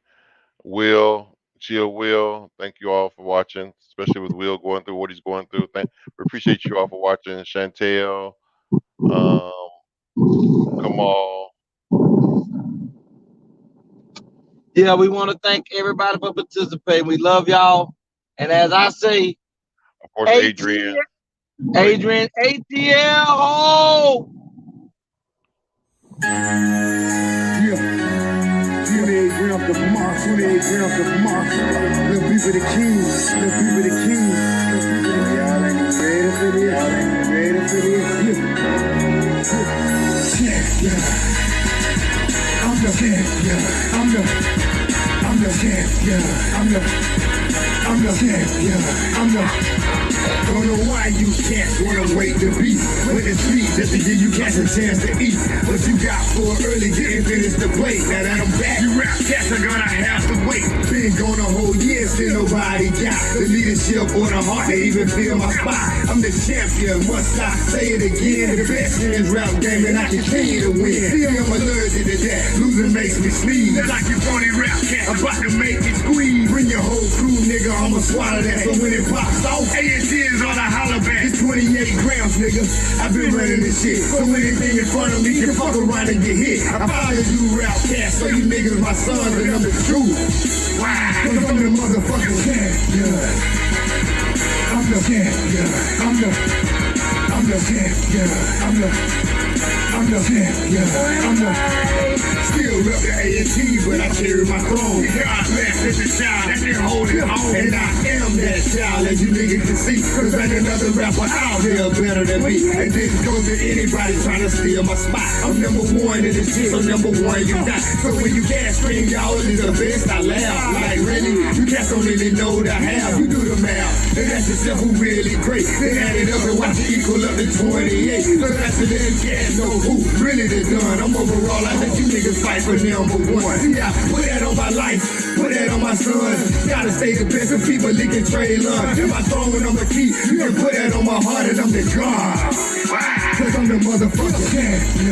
Will, Chill Will. Thank you all for watching, especially with Will going through what he's going through. We appreciate you all for watching. Chantel, Kamal. Yeah, we want to thank everybody for participating. We love y'all. And as I say, of course, Adrian, ATL. Oh! Yeah. 28 grams of moss, 28 grams of moss. Little people the kings, little people the kings. Y'all ain't ready for this, y'all ain't ready for this. Yeah. I'm the champion, I'm the champion, don't know why you cats wanna wait to be with the street just to give you cats a chance to eat. But you got for early, didn't finish the plate. Now that I'm back, you rap cats are gonna have to wait. Been gone a whole year, still nobody got the leadership or the heart to even feel my spot. I'm the champion, must I say it again? The best in this rap game and I continue to win. Still I'm allergic to that, losing makes me sneeze. Like you phony rap cat, about to make me squeeze. Bring your whole crew, nigga, I'ma swallow that. So when it pops off, A&T is on a holler back. It's 28 grams, nigga. I've been running this shit. So anything in front of me can fuck around and get hit. I follow you rap cats, so you niggas my sons and I'm the truth. Wow, cause I'm the motherfucking champion. I'm the champion. I'm the champion. I'm the champion. Still rep the A&T, but I carry my throne. God bless as a child that didn't hold it home. And I am that child, as you niggas can see. Cause ain't another rapper out here better than me. And this goes to anybody trying to steal my spot. I'm number one in this shit, so number one you got. So when you can't scream, y'all is the best, I laugh. Like really, you cats don't really know the half. You do the math, and that's yourself who really great. Then add it up and watch it equal up to 28. So that's the little cats know who really the done. I'm overall, I let you niggas fight for number one. See, I put that on my life, put that on my son. Gotta stay the best of people leaking trade love. If I throw it on the key, you can put that on my heart and I'm the God. Cause I'm the motherfucking champion.